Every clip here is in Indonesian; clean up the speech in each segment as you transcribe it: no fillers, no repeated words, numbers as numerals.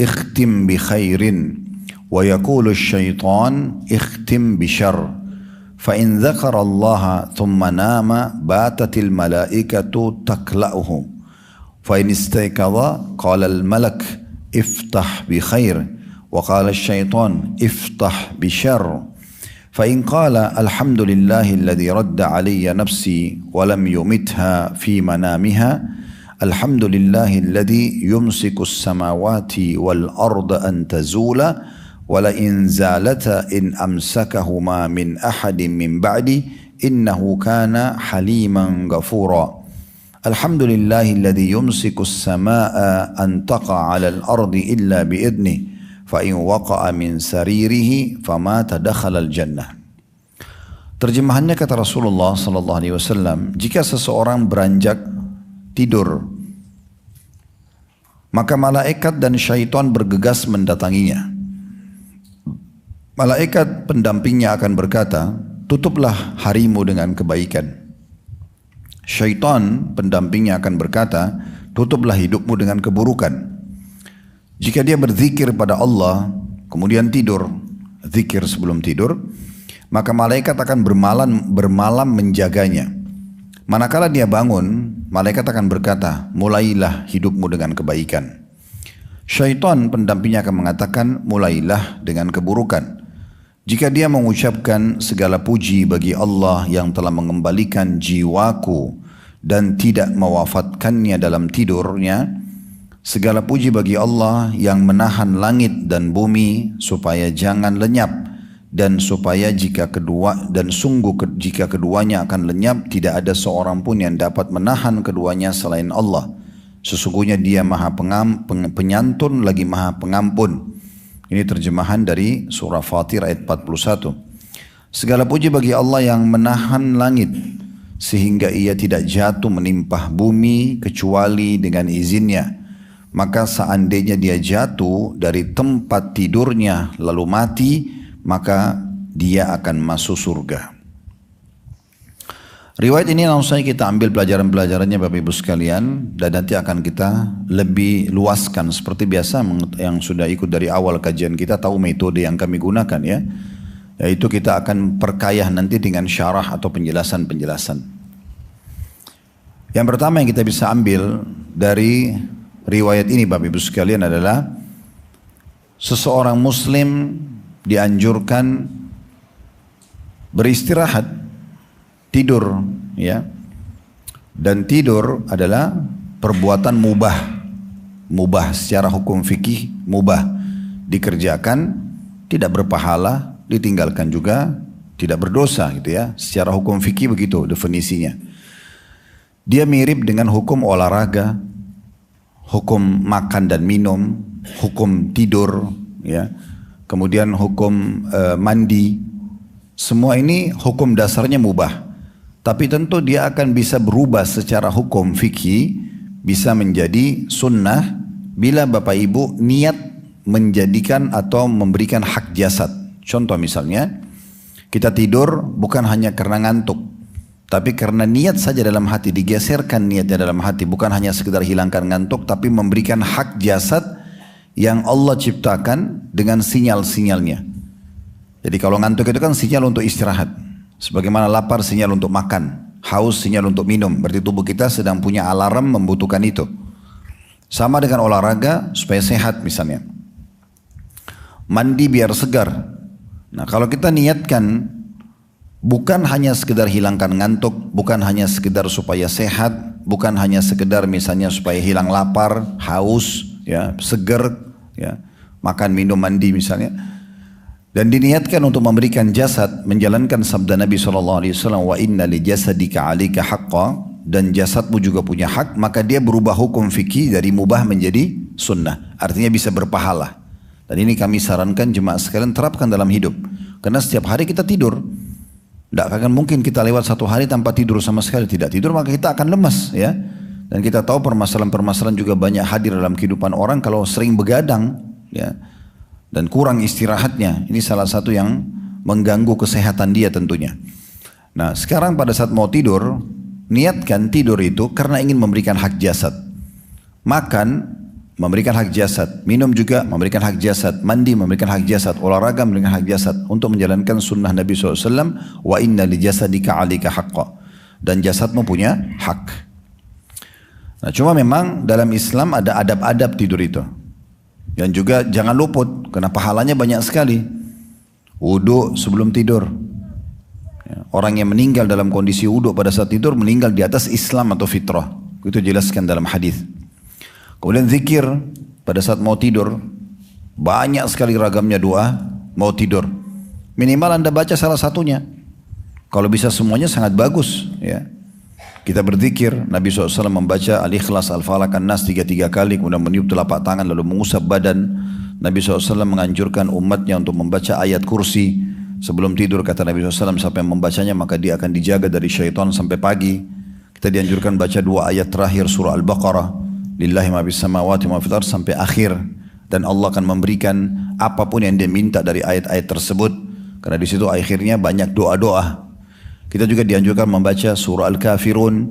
اختم بخير ويقول الشيطان اختم بشر فإن ذكر الله ثم نام باتت الملائكة تكلأه فإن استيقظ قال الملك افتح بخير وقال الشيطان افتح بشر فإن قال الحمد لله الذي رد علي نفسي ولم يمتها في منامها الحمد لله الذي يمسك السماوات والأرض أن تزولا ولئن زالتا إن أمسكهما من أحد من بعدي إنه كان حليما غفورا الحمد لله الذي يمسك السماء أن تقع على الأرض إلا بإذنه فإن وقع من سريره فمات دخل الجنة. Terjemahannya kata Rasulullah sallallahu alaihi wasallam, jika seseorang beranjak tidur, maka malaikat dan syaitan bergegas mendatanginya. Malaikat pendampingnya akan berkata, tutuplah harimu dengan kebaikan. Syaitan pendampingnya akan berkata, tutuplah hidupmu dengan keburukan. Jika dia berzikir pada Allah, kemudian tidur, zikir sebelum tidur, maka malaikat akan bermalam menjaganya. Manakala dia bangun, malaikat akan berkata, mulailah hidupmu dengan kebaikan. Syaitan pendampingnya akan mengatakan, mulailah dengan keburukan. Jika dia mengucapkan segala puji bagi Allah yang telah mengembalikan jiwaku dan tidak mewafatkannya dalam tidurnya, segala puji bagi Allah yang menahan langit dan bumi supaya jangan lenyap dan supaya jika keduanya akan lenyap tidak ada seorang pun yang dapat menahan keduanya selain Allah. Sesungguhnya Dia Maha Penyantun lagi Maha Pengampun. Ini terjemahan dari surah Fatir ayat 41. Segala puji bagi Allah yang menahan langit sehingga ia tidak jatuh menimpah bumi kecuali dengan izinnya. Maka seandainya dia jatuh dari tempat tidurnya lalu mati, maka dia akan masuk surga. Riwayat ini langsung saja kita ambil pelajaran-pelajarannya Bapak Ibu sekalian, dan nanti akan kita lebih luaskan seperti biasa. Yang sudah ikut dari awal kajian kita tahu metode yang kami gunakan ya, yaitu kita akan perkaya nanti dengan syarah atau penjelasan-penjelasan. Yang pertama yang kita bisa ambil dari riwayat ini Bapak Ibu sekalian adalah seseorang muslim dianjurkan beristirahat, tidur ya. Dan tidur adalah perbuatan mubah secara hukum fikih, mubah, dikerjakan tidak berpahala, ditinggalkan juga tidak berdosa gitu ya. Secara hukum fikih begitu definisinya. Dia mirip dengan hukum olahraga, hukum makan dan minum, hukum tidur, ya, kemudian hukum mandi. Semua ini hukum dasarnya mubah. Tapi tentu dia akan bisa berubah secara hukum fikih, bisa menjadi sunnah bila Bapak Ibu niat menjadikan atau memberikan hak jasad. Contoh misalnya, kita tidur bukan hanya karena ngantuk, tapi karena niat saja dalam hati, digeserkan niatnya dalam hati, bukan hanya sekedar hilangkan ngantuk, tapi memberikan hak jasad yang Allah ciptakan dengan sinyal-sinyalnya. Jadi kalau ngantuk itu kan sinyal untuk istirahat, sebagaimana lapar sinyal untuk makan, haus sinyal untuk minum, berarti tubuh kita sedang punya alarm membutuhkan itu. Sama dengan olahraga supaya sehat misalnya, mandi biar segar. Nah kalau kita niatkan bukan hanya sekedar hilangkan ngantuk, bukan hanya sekedar supaya sehat, bukan hanya sekedar misalnya supaya hilang lapar, haus, ya, seger, ya, makan, minum, mandi misalnya, dan diniatkan untuk memberikan jasad, menjalankan sabda Nabi SAW, wa inna li jasadika alika haqqa, dan jasadmu juga punya hak, maka dia berubah hukum fikih dari mubah menjadi sunnah, artinya bisa berpahala. Dan ini kami sarankan jemaah sekalian terapkan dalam hidup, karena setiap hari kita tidur. Tidak akan mungkin kita lewat satu hari tanpa tidur sama sekali. Tidak tidur maka kita akan lemas ya. Dan kita tahu permasalahan-permasalahan juga banyak hadir dalam kehidupan orang kalau sering begadang ya, dan kurang istirahatnya. Ini salah satu yang mengganggu kesehatan dia tentunya. Nah sekarang pada saat mau tidur, niatkan tidur itu karena ingin memberikan hak jasad. Makan memberikan hak jasad, minum juga memberikan hak jasad, mandi memberikan hak jasad, olahraga memberikan hak jasad untuk menjalankan sunnah Nabi SAW. Wa inna li jasadika alika haqqa, dan jasadmu punya hak. Nah, cuma memang dalam Islam ada adab-adab tidur itu, yang juga jangan luput karena pahalanya banyak sekali. Wudu sebelum tidur. Orang yang meninggal dalam kondisi wudu pada saat tidur meninggal di atas Islam atau fitrah. Itu jelaskan dalam hadis. Kemudian zikir pada saat mau tidur, banyak sekali ragamnya doa mau tidur. Minimal Anda baca salah satunya. Kalau bisa semuanya sangat bagus. Ya. Kita berzikir, Nabi SAW membaca Al-Ikhlas, Al-Falaq, An-Nas 3 kali, kemudian meniup telapak tangan lalu mengusap badan. Nabi SAW menganjurkan umatnya untuk membaca ayat kursi sebelum tidur. Kata Nabi SAW, siapa yang membacanya maka dia akan dijaga dari syaitan sampai pagi. Kita dianjurkan baca 2 ayat terakhir surah Al-Baqarah. Lillahi ma bis samawati ma fil ardh sampai akhir, dan Allah akan memberikan apapun yang dia minta dari ayat-ayat tersebut, karena di situ akhirnya banyak doa-doa. Kita juga dianjurkan membaca surah Al-Kafirun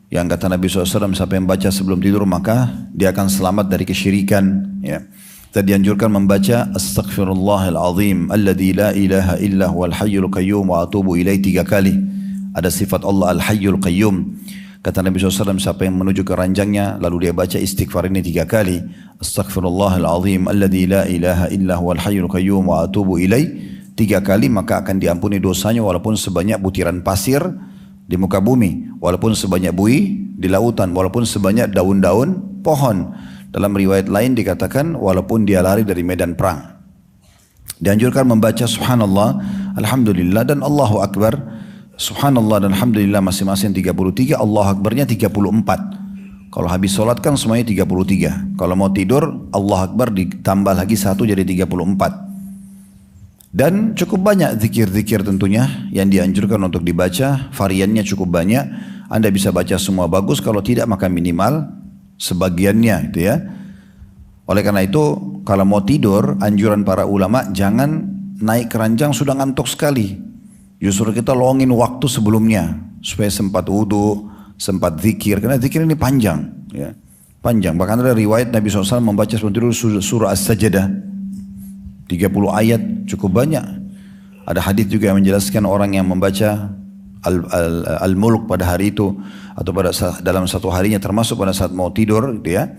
yang kata Nabi SAW, siapa yang baca sebelum tidur maka dia akan selamat dari kesyirikan. Ya. Kita dianjurkan membaca Astaghfirullahal azim alladzi la ilaha illa huwal hayyul qayyum wa atubu ilaihi 3 kali. Ada sifat Allah Al-Hayyul Qayyum. Kata Nabi SAW, siapa yang menuju ke ranjangnya lalu dia baca istighfar ini 3 kali, Astaghfirullahal azim alladzi la ilaha illa huwal hayyul qayyum wa atubu ilaihi 3 kali, maka akan diampuni dosanya walaupun sebanyak butiran pasir di muka bumi, walaupun sebanyak buih di lautan, walaupun sebanyak daun-daun pohon. Dalam riwayat lain dikatakan walaupun dia lari dari medan perang. Dianjurkan membaca subhanallah, alhamdulillah dan Allahu Akbar. Subhanallah dan alhamdulillah masing-masing 33, Allah Akbarnya 34. Kalau habis sholat kan semuanya 33. Kalau mau tidur, Allah Akbar ditambah lagi 1 jadi 34. Dan cukup banyak zikir-zikir tentunya yang dianjurkan untuk dibaca. Variannya cukup banyak. Anda bisa baca semua bagus, kalau tidak maka minimal sebagiannya itu ya. Oleh karena itu, kalau mau tidur, anjuran para ulama jangan naik ke ranjang sudah ngantuk sekali. Justru kita luangin waktu sebelumnya supaya sempat wudu, sempat zikir, karena zikir ini panjang, ya. Panjang. Bahkan ada riwayat Nabi SAW membaca sebelum tidur surah As-Sajdah 30 ayat, cukup banyak. Ada hadis juga yang menjelaskan orang yang membaca Al-Mulk pada hari itu atau dalam satu harinya, termasuk pada saat mau tidur, gitu ya.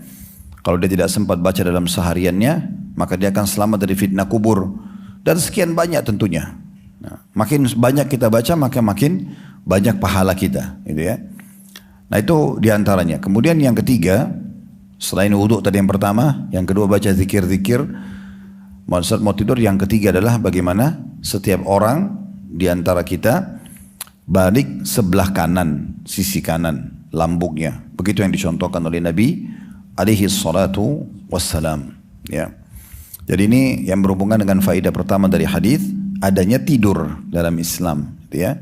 Kalau dia tidak sempat baca dalam sehariannya, maka dia akan selamat dari fitnah kubur dan sekian banyak tentunya. Nah, makin banyak kita baca maka makin banyak pahala kita, gitu ya. Nah itu diantaranya. Kemudian yang ketiga, selain wudhu tadi yang pertama, yang kedua baca zikir-zikir. Saat mau tidur, yang ketiga adalah bagaimana setiap orang diantara kita balik sebelah kanan, sisi kanan lambungnya. Begitu yang dicontohkan oleh Nabi alaihi salatu wassalam. Ya. Jadi ini yang berhubungan dengan faedah pertama dari hadis, adanya tidur dalam Islam, ya.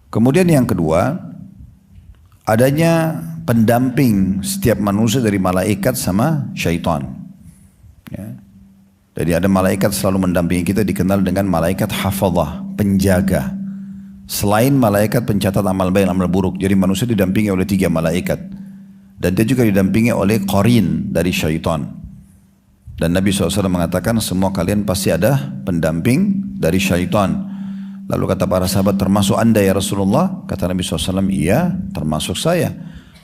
Kemudian yang kedua, adanya pendamping setiap manusia dari malaikat sama syaitan. Ya. Jadi ada malaikat selalu mendampingi kita, dikenal dengan malaikat hafadzah, penjaga. Selain malaikat pencatat amal baik dan amal buruk, jadi manusia didampingi oleh 3 malaikat. Dan dia juga didampingi oleh qarin dari syaitan. Dan Nabi SAW mengatakan semua kalian pasti ada pendamping dari syaitan. Lalu kata para sahabat, termasuk anda ya Rasulullah? Kata Nabi SAW, iya termasuk saya.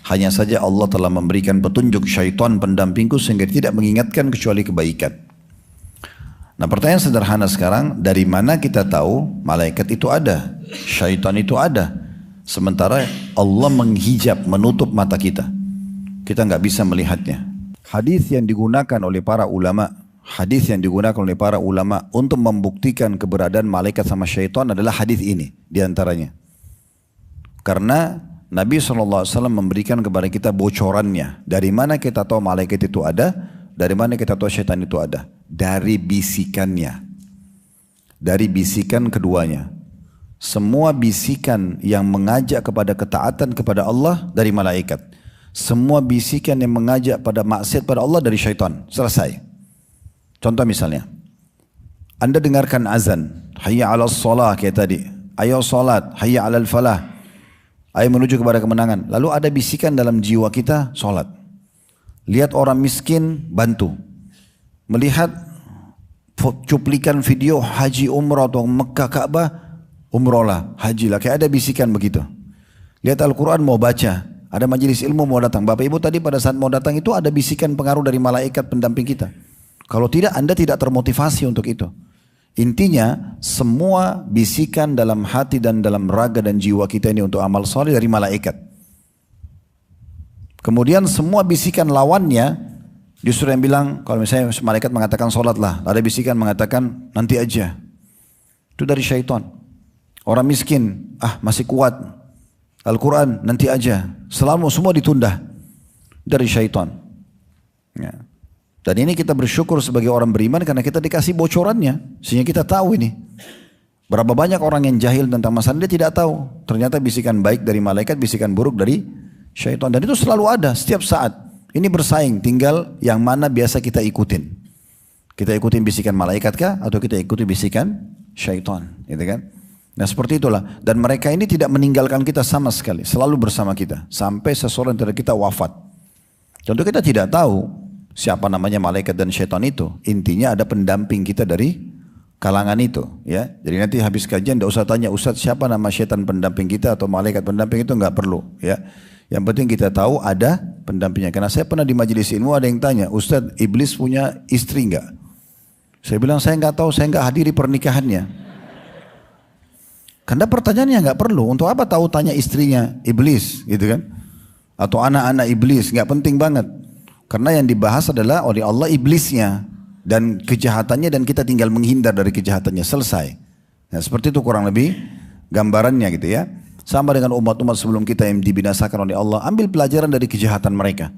Hanya saja Allah telah memberikan petunjuk syaitan pendampingku sehingga tidak mengingatkan kecuali kebaikan. Nah pertanyaan sederhana sekarang, dari mana kita tahu malaikat itu ada, syaitan itu ada, sementara Allah menghijab, menutup mata kita. Kita nggak bisa melihatnya. Hadis yang digunakan oleh para ulama, untuk membuktikan keberadaan malaikat sama syaitan adalah hadis ini diantaranya. Karena Nabi SAW memberikan kepada kita bocorannya. Dari mana kita tahu malaikat itu ada? Dari mana kita tahu syaitan itu ada? Dari bisikannya. Dari bisikan keduanya. Semua bisikan yang mengajak kepada ketaatan kepada Allah dari malaikat. Semua bisikan yang mengajak pada maksiat pada Allah dari syaitan. Selesai. Contoh misalnya, Anda dengarkan azan, hayya 'alas shalah kayak tadi, ayo salat, hayya 'alal falah, ayo menuju kepada kemenangan. Lalu ada bisikan dalam jiwa kita, salat. Lihat orang miskin, bantu. Melihat cuplikan video haji umrah atau Mekah Ka'bah, umrah lah, haji lah. Kayak ada bisikan begitu. Lihat Al-Quran mau baca, ada majelis ilmu mau datang. Bapak Ibu tadi pada saat mau datang itu ada bisikan pengaruh dari malaikat pendamping kita. Kalau tidak, Anda tidak termotivasi untuk itu. Intinya, semua bisikan dalam hati dan dalam raga dan jiwa kita ini untuk amal soleh dari malaikat. Kemudian semua bisikan lawannya, justru yang bilang, kalau misalnya malaikat mengatakan sholatlah, ada bisikan mengatakan nanti aja. Itu dari syaitan. Orang miskin, masih kuat. Al-Quran nanti aja. Selalu semua ditunda. Dari syaitan. Ya. Dan ini kita bersyukur sebagai orang beriman karena kita dikasih bocorannya. Sehingga kita tahu ini. Berapa banyak orang yang jahil tentang masalah dia tidak tahu. Ternyata bisikan baik dari malaikat, bisikan buruk dari syaitan. Dan itu selalu ada setiap saat. Ini bersaing, tinggal yang mana biasa kita ikutin. Kita ikutin bisikan malaikat kah? Atau kita ikuti bisikan syaitan. Gitu kan? Nah seperti itulah. Dan mereka ini tidak meninggalkan kita sama sekali. Selalu bersama kita. Sampai seseorang dari kita wafat. Tentu kita tidak tahu siapa namanya malaikat dan syaitan itu. Intinya ada pendamping kita dari kalangan itu. Ya. Jadi nanti habis kajian tidak usah tanya Ustaz siapa nama syaitan pendamping kita atau malaikat pendamping itu, nggak perlu. Ya. Yang penting kita tahu ada pendampingnya. Karena saya pernah di majelis ilmu ada yang tanya, Ustaz iblis punya istri nggak? Saya bilang saya nggak tahu, saya nggak hadiri pernikahannya. Karena pertanyaannya nggak perlu. Untuk apa tahu tanya istrinya iblis, gitu kan? Atau anak-anak iblis, nggak penting banget. Karena yang dibahas adalah oleh Allah iblisnya dan kejahatannya dan kita tinggal menghindar dari kejahatannya, selesai. Nah, seperti itu kurang lebih gambarannya gitu ya. Sama dengan umat-umat sebelum kita yang dibinasakan oleh Allah, ambil pelajaran dari kejahatan mereka.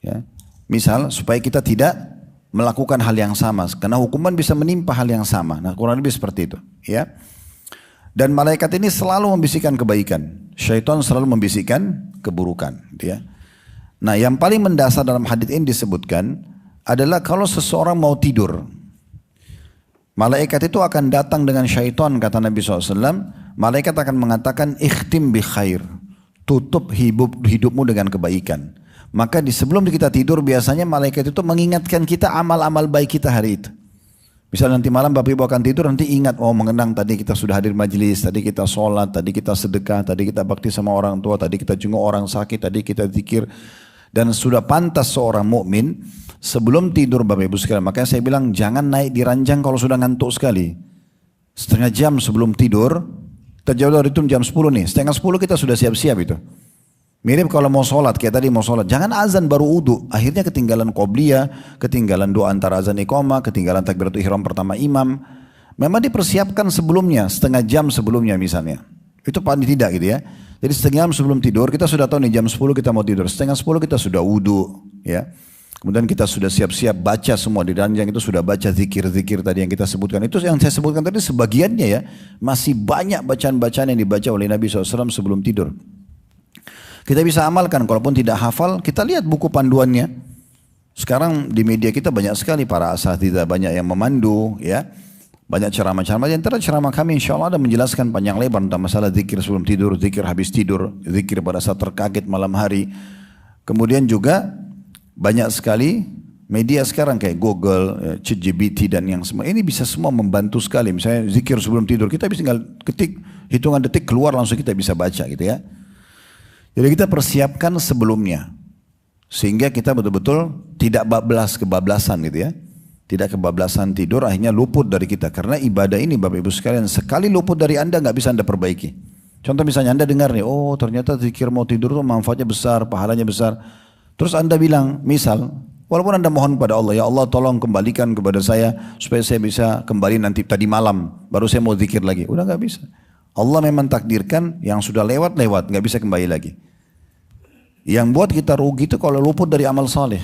Ya. Misal supaya kita tidak melakukan hal yang sama, karena hukuman bisa menimpa hal yang sama. Nah, kurang lebih seperti itu. Ya. Dan malaikat ini selalu membisikkan kebaikan, syaitan selalu membisikkan keburukan. Gitu ya. Nah yang paling mendasar dalam hadits ini disebutkan adalah kalau seseorang mau tidur. Malaikat itu akan datang dengan syaitan kata Nabi SAW. Malaikat akan mengatakan ikhtim bi khair. Tutup hidupmu dengan kebaikan. Maka sebelum kita tidur biasanya malaikat itu mengingatkan kita amal-amal baik kita hari itu. Misal nanti malam Bapak Ibu akan tidur nanti ingat mengenang tadi kita sudah hadir majelis, tadi kita sholat, tadi kita sedekah, tadi kita bakti sama orang tua, tadi kita jenguk orang sakit, tadi kita zikir. Dan sudah pantas seorang mukmin sebelum tidur Bapak Ibu sekalian. Makanya saya bilang jangan naik di ranjang kalau sudah ngantuk sekali. Setengah jam sebelum tidur, kita jauh dari itu jam 10 nih. Setengah 10 kita sudah siap-siap itu. Mirip kalau mau sholat, kayak tadi mau sholat. Jangan azan baru wudu. Akhirnya ketinggalan qobliyah, ketinggalan doa antara azan iqamah, ketinggalan takbiratul ihram pertama imam. Memang dipersiapkan sebelumnya, setengah jam sebelumnya misalnya. Itu paling tidak gitu ya. Jadi setengah jam sebelum tidur kita sudah tahu nih jam 10 kita mau tidur. Setengah 10 kita sudah wudu. Ya. Kemudian kita sudah siap-siap baca semua. Di ranjang itu sudah baca zikir-zikir tadi yang kita sebutkan. Itu yang saya sebutkan tadi sebagiannya ya. Masih banyak bacaan-bacaan yang dibaca oleh Nabi SAW sebelum tidur. Kita bisa amalkan, kalaupun tidak hafal, kita lihat buku panduannya. Sekarang di media kita banyak sekali para asatidzah, banyak yang memandu, ya, banyak ceramah-ceramah. Di antara ceramah kami insya Allah ada menjelaskan panjang lebar tentang masalah zikir sebelum tidur, zikir habis tidur, zikir pada saat terkaget malam hari. Kemudian juga banyak sekali media sekarang kayak Google, ChatGPT dan yang semua ini bisa semua membantu sekali. Misalnya zikir sebelum tidur, kita bisa tinggal ketik, hitungan detik keluar langsung kita bisa baca gitu ya. Jadi kita persiapkan sebelumnya. Sehingga kita betul-betul tidak kebablasan gitu ya. Tidak kebablasan tidur akhirnya luput dari kita. Karena ibadah ini Bapak Ibu sekalian sekali luput dari Anda nggak bisa Anda perbaiki. Contoh misalnya Anda dengar nih, oh ternyata zikir mau tidur tuh manfaatnya besar, pahalanya besar. Terus Anda bilang, misal, walaupun Anda mohon kepada Allah, ya Allah tolong kembalikan kepada saya supaya saya bisa kembali nanti tadi malam, baru saya mau zikir lagi. Udah nggak bisa. Allah memang takdirkan yang sudah lewat, nggak bisa kembali lagi. Yang buat kita rugi itu kalau luput dari amal saleh.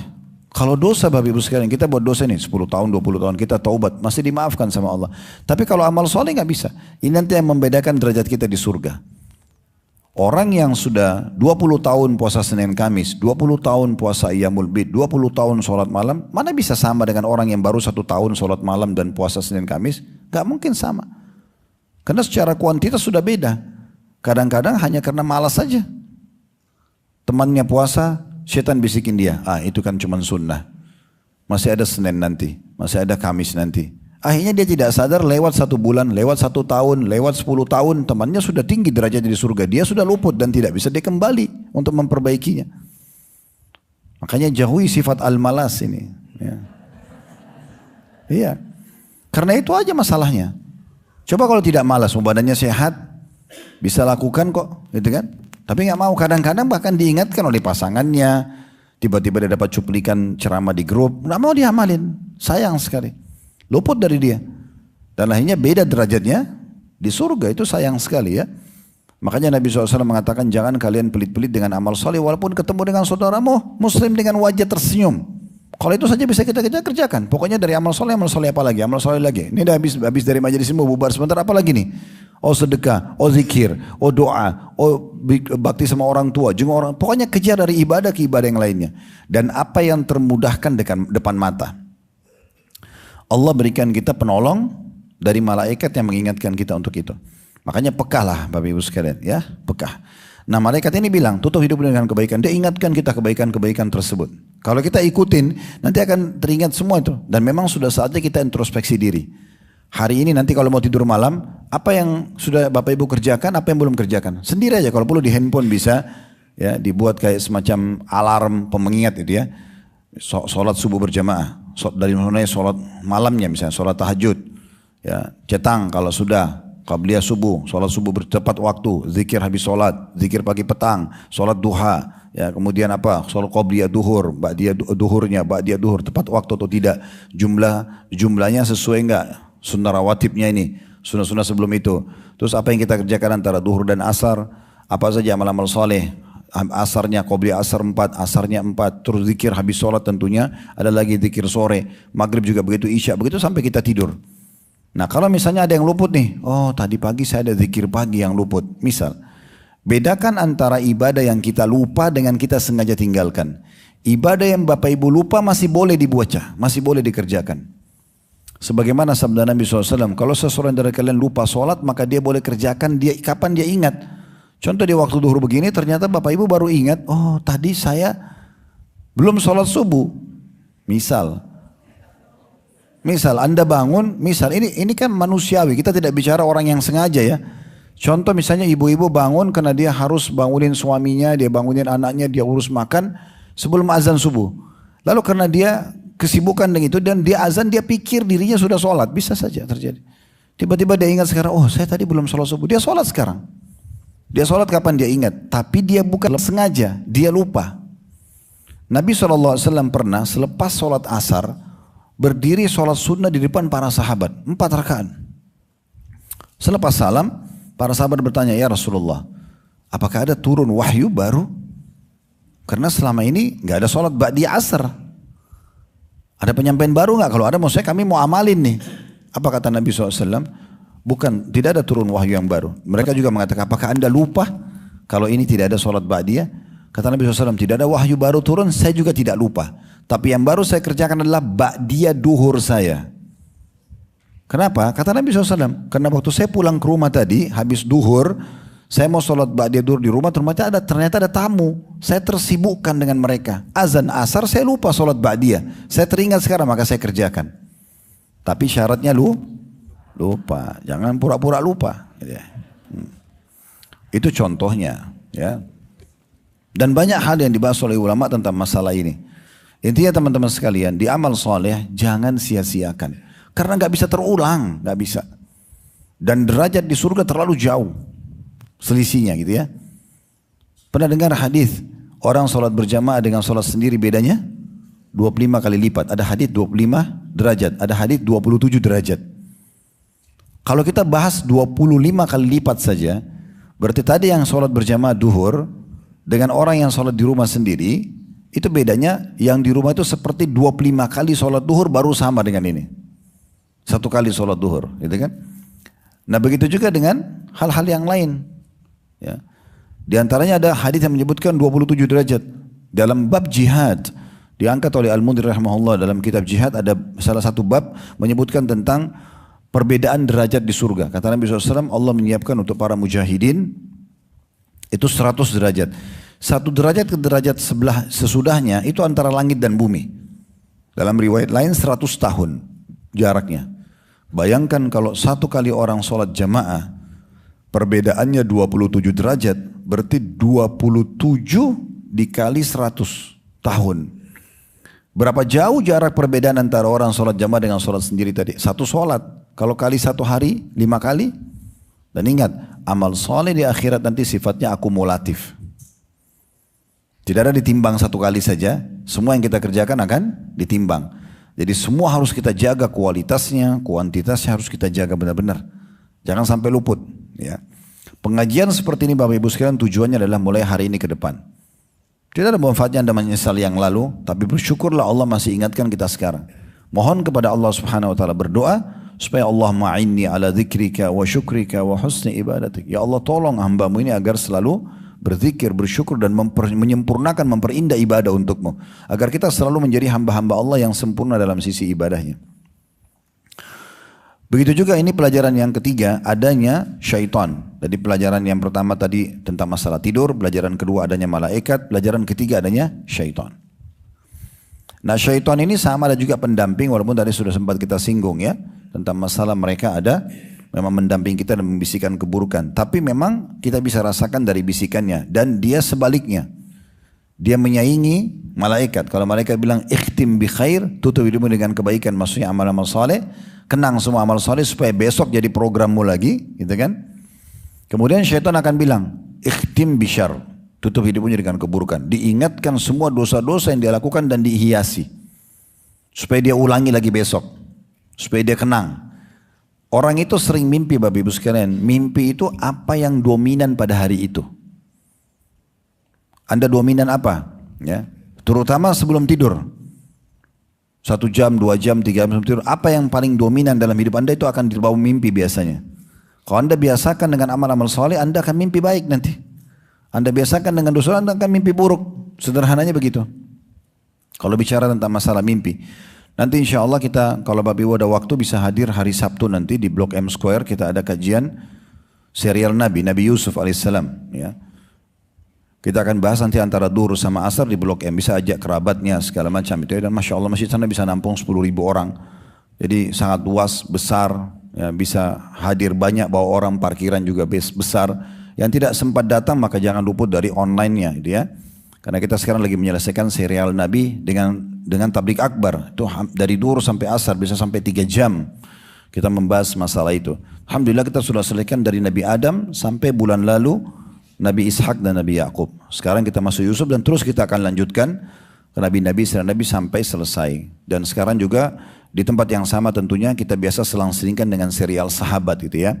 Kalau dosa Bapak Ibu sekalian, kita buat dosa nih 10 tahun, 20 tahun, kita taubat, masih dimaafkan sama Allah. Tapi kalau amal saleh nggak bisa. Ini nanti yang membedakan derajat kita di surga. Orang yang sudah 20 tahun puasa Senin Kamis, 20 tahun puasa Iyamul Bid, 20 tahun sholat malam, mana bisa sama dengan orang yang baru 1 tahun sholat malam dan puasa Senin Kamis? Gak mungkin sama. Karena secara kuantitas sudah beda. Kadang-kadang hanya karena malas saja. Temannya puasa, Syaitan bisikin dia, itu kan cuma sunnah. Masih ada Senin nanti, masih ada Kamis nanti. Akhirnya dia tidak sadar lewat 1 bulan, lewat 1 tahun, lewat 10 tahun. Temannya sudah tinggi derajatnya di surga. Dia sudah luput dan tidak bisa dia kembali untuk memperbaikinya. Makanya jauhi sifat al-malas ini. Ya. Iya. Karena itu aja masalahnya. Coba kalau tidak malas, badannya sehat, bisa lakukan kok, gitu kan? Tapi nggak mau. Kadang-kadang bahkan diingatkan oleh pasangannya, tiba-tiba dia dapat cuplikan ceramah di grup, nggak mau diamalin. Sayang sekali, luput dari dia. Dan akhirnya beda derajatnya di surga, itu sayang sekali ya. Makanya Nabi SAW mengatakan jangan kalian pelit-pelit dengan amal soleh walaupun ketemu dengan saudaramu muslim dengan wajah tersenyum. Kalau itu saja bisa kita kerjakan. Pokoknya dari amal soleh apa lagi? Amal soleh lagi. Ini udah habis dari majelis ini mau bubar sebentar, apa lagi nih? Oh sedekah, oh zikir, oh doa, oh bakti sama orang tua, jenguk orang. Pokoknya kejar dari ibadah ke ibadah yang lainnya. Dan apa yang termudahkan depan mata. Allah berikan kita penolong dari malaikat yang mengingatkan kita untuk itu. Makanya pekahlah Bapak Ibu sekalian ya, pekah. Nah malaikat ini bilang tutup hidup dengan kebaikan. Dia ingatkan kita kebaikan-kebaikan tersebut. Kalau kita ikutin nanti akan teringat semua itu. Dan memang sudah saatnya kita introspeksi diri. Hari ini nanti kalau mau tidur malam, apa yang sudah Bapak Ibu kerjakan, apa yang belum kerjakan. Sendiri aja, kalau perlu di handphone bisa ya dibuat kayak semacam alarm pemengingat itu ya. Sholat subuh berjamaah, dari mulai sholat malamnya misalnya, sholat tahajud, ya cetang kalau sudah, qabliyah subuh, sholat subuh bertepat waktu, zikir habis sholat, zikir pagi petang, sholat duha, ya kemudian apa, sholat qabliyah duhur, ba'diyah duhurnya, ba'diyah duhur tepat waktu atau tidak, jumlahnya sesuai enggak, sunnah rawatibnya ini, sunnah-sunnah sebelum itu. Terus apa yang kita kerjakan antara duhur dan asar, apa saja amal-amal soleh, asarnya qabliyah asar 4, asarnya 4, terus zikir habis sholat tentunya, ada lagi zikir sore, maghrib juga begitu, isya, begitu sampai kita tidur. Nah kalau misalnya ada yang luput nih, oh tadi pagi saya ada zikir pagi yang luput, misal. Bedakan antara ibadah yang kita lupa dengan kita sengaja tinggalkan. Ibadah yang Bapak Ibu lupa masih boleh dibaca, masih boleh dikerjakan. Sebagaimana sabda Nabi SAW, kalau seseorang dari kalian lupa sholat, maka dia boleh kerjakan dia kapan dia ingat. Contoh di waktu duhur begini, ternyata Bapak Ibu baru ingat, oh tadi saya belum sholat subuh. Misal Anda bangun, ini kan manusiawi, kita tidak bicara orang yang sengaja ya. Contoh misalnya ibu-ibu bangun karena dia harus bangunin suaminya, dia bangunin anaknya, dia urus makan sebelum azan subuh. Lalu karena dia kesibukan dengan itu dan dia azan, dia pikir dirinya sudah sholat, bisa saja terjadi. Tiba-tiba dia ingat sekarang, oh saya tadi belum sholat subuh, dia sholat sekarang. Dia sholat kapan dia ingat, tapi dia bukan sengaja, dia lupa. Nabi SAW pernah selepas sholat asar, berdiri sholat sunnah di depan para sahabat, 4 rakaat. Selepas salam, para sahabat bertanya, ya Rasulullah, apakah ada turun wahyu baru? Karena selama ini gak ada sholat ba'di asar. Ada penyampaian baru nggak? Kalau ada maksudnya kami mau amalin nih. Apa kata Nabi SAW? Bukan, tidak ada turun wahyu yang baru. Mereka juga mengatakan, apakah anda lupa kalau ini tidak ada sholat ba'diyah? Kata Nabi SAW, tidak ada wahyu baru turun, saya juga tidak lupa. Tapi yang baru saya kerjakan adalah ba'diyah duhur saya. Kenapa? Kata Nabi SAW, karena waktu saya pulang ke rumah tadi, habis duhur, saya mau sholat ba'diyah duhur di rumah, ternyata ada tamu. Saya tersibukkan dengan mereka. Azan asar saya lupa sholat ba'diyah. Saya teringat sekarang maka saya kerjakan. Tapi syaratnya lupa. Jangan pura-pura lupa. Itu contohnya. Ya. Dan banyak hal yang dibahas oleh ulama tentang masalah ini. Intinya teman-teman sekalian, di amal soleh jangan sia-siakan. Karena gak bisa terulang. Gak bisa. Dan derajat di surga terlalu jauh selisihnya gitu ya. Pernah dengar hadis orang sholat berjamaah dengan sholat sendiri bedanya 25 kali lipat. Ada hadis 25 derajat, ada hadis 27 derajat. Kalau kita bahas 25 kali lipat saja, berarti tadi yang sholat berjamaah duhur dengan orang yang sholat di rumah sendiri, itu bedanya yang di rumah itu seperti 25 kali sholat duhur baru sama dengan ini. 1 kali sholat duhur, gitu kan? Nah begitu juga dengan hal-hal yang lain. Ya. Di antaranya ada hadis yang menyebutkan 27 derajat dalam bab jihad, diangkat oleh Al-Mundhir rahimahullah. Dalam kitab jihad ada salah satu bab menyebutkan tentang perbedaan derajat di surga. Kata Nabi SAW, Allah menyiapkan untuk para mujahidin itu 100 derajat. Satu derajat ke derajat sebelah sesudahnya itu antara langit dan bumi. Dalam riwayat lain 100 tahun jaraknya. Bayangkan kalau satu kali orang sholat jamaah, perbedaannya 27 derajat, berarti 27 dikali 100 tahun. Berapa jauh jarak perbedaan antara orang sholat jamaah dengan sholat sendiri tadi? Satu sholat, kalau kali satu hari, 5 kali. Dan ingat, amal soleh di akhirat nanti sifatnya akumulatif. Tidak ada ditimbang satu kali saja, semua yang kita kerjakan akan ditimbang. Jadi semua harus kita jaga kualitasnya, kuantitasnya harus kita jaga benar-benar. Jangan sampai luput. Ya. Pengajian seperti ini Bapak Ibu sekalian tujuannya adalah mulai hari ini ke depan. Tidak ada manfaatnya Anda menyesal yang lalu, tapi bersyukurlah Allah masih ingatkan kita sekarang. Mohon kepada Allah Subhanahu wa taala berdoa supaya Allah ma'inni ala dzikrika wa syukrika wa husni ibadatik. Ya Allah tolong hambamu ini agar selalu berzikir, bersyukur dan menyempurnakan, memperindah ibadah untukmu. Agar kita selalu menjadi hamba-hamba Allah yang sempurna dalam sisi ibadahnya. Begitu juga ini pelajaran yang ketiga, adanya syaitan. Jadi pelajaran yang pertama tadi tentang masalah tidur, pelajaran kedua adanya malaikat, pelajaran ketiga adanya syaitan. Nah syaitan ini sama ada juga pendamping, walaupun tadi sudah sempat kita singgung ya, tentang masalah mereka ada memang mendamping kita dan membisikkan keburukan. Tapi memang kita bisa rasakan dari bisikannya. Dan dia sebaliknya. Dia menyaingi malaikat. Kalau malaikat bilang ikhtim bi khair, tutup hidupmu dengan kebaikan, maksudnya amal-amal saleh, kenang semua amal saleh supaya besok jadi programmu lagi, gitu kan? Kemudian syaitan akan bilang ikhtim bi syarr, tutup hidupmu dengan keburukan. Diingatkan semua dosa-dosa yang dia lakukan dan dihiasi supaya dia ulangi lagi besok, supaya dia kenang. Orang itu sering mimpi Bapak Ibu sekalian. Mimpi itu apa yang dominan pada hari itu. Anda dominan apa? Ya, terutama sebelum tidur. 1 jam, 2 jam, 3 jam sebelum tidur. Apa yang paling dominan dalam hidup Anda itu akan dibawa mimpi biasanya. Kalau Anda biasakan dengan amal-amal soleh, Anda akan mimpi baik nanti. Anda biasakan dengan dosa, Anda akan mimpi buruk. Sederhananya begitu. Kalau bicara tentang masalah mimpi. Nanti insya Allah kita kalau Bapak Ibu ada waktu bisa hadir hari Sabtu nanti di Blok M Square, kita ada kajian serial Nabi Yusuf alaihissalam. Ya. Kita akan bahas nanti antara Duhur sama Asar di Blok M, bisa ajak kerabatnya segala macam itu. Dan Masya Allah masjid sana bisa nampung 10.000 orang. Jadi sangat luas, besar, ya, bisa hadir banyak, bawa orang, parkiran juga besar. Yang tidak sempat datang maka jangan luput dari online-nya gitu ya. Karena kita sekarang lagi menyelesaikan serial Nabi dengan tablik akbar. Itu dari Duhur sampai Asar bisa sampai 3 jam. Kita membahas masalah itu. Alhamdulillah kita sudah selesaikan dari Nabi Adam sampai bulan lalu Nabi Ishak dan Nabi Yakub. Sekarang kita masuk Yusuf dan terus kita akan lanjutkan ke Nabi-Nabi sampai selesai. Dan sekarang juga di tempat yang sama tentunya kita biasa selang-selingkan dengan serial sahabat gitu ya.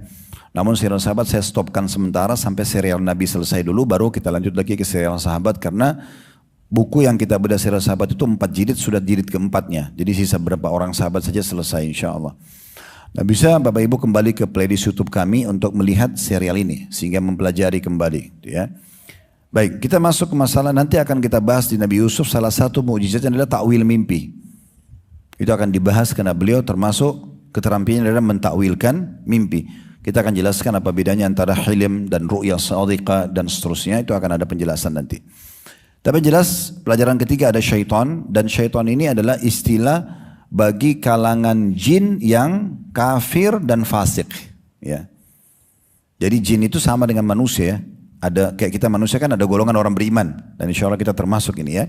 Namun serial sahabat saya stopkan sementara sampai serial Nabi selesai dulu, baru kita lanjut lagi ke serial sahabat. Karena buku yang kita bedah serial sahabat itu 4 jilid, sudah jilid keempatnya. Jadi sisa berapa orang sahabat saja selesai insya Allah. Nah bisa Bapak Ibu kembali ke playlist YouTube kami untuk melihat serial ini sehingga mempelajari kembali gitu ya. Baik, kita masuk ke masalah nanti akan kita bahas di Nabi Yusuf. Salah satu mukjizatnya adalah takwil mimpi. Itu akan dibahas karena beliau termasuk keterampilannya adalah mentakwilkan mimpi. Kita akan jelaskan apa bedanya antara hilim dan ru'ya shadiqah dan seterusnya. Itu akan ada penjelasan nanti. Tapi jelas pelajaran ketiga ada syaitan. Dan syaitan ini adalah istilah bagi kalangan jin yang kafir dan fasik. Ya. Jadi jin itu sama dengan manusia. Ada kayak kita manusia kan ada golongan orang beriman. Dan insya Allah kita termasuk ini ya.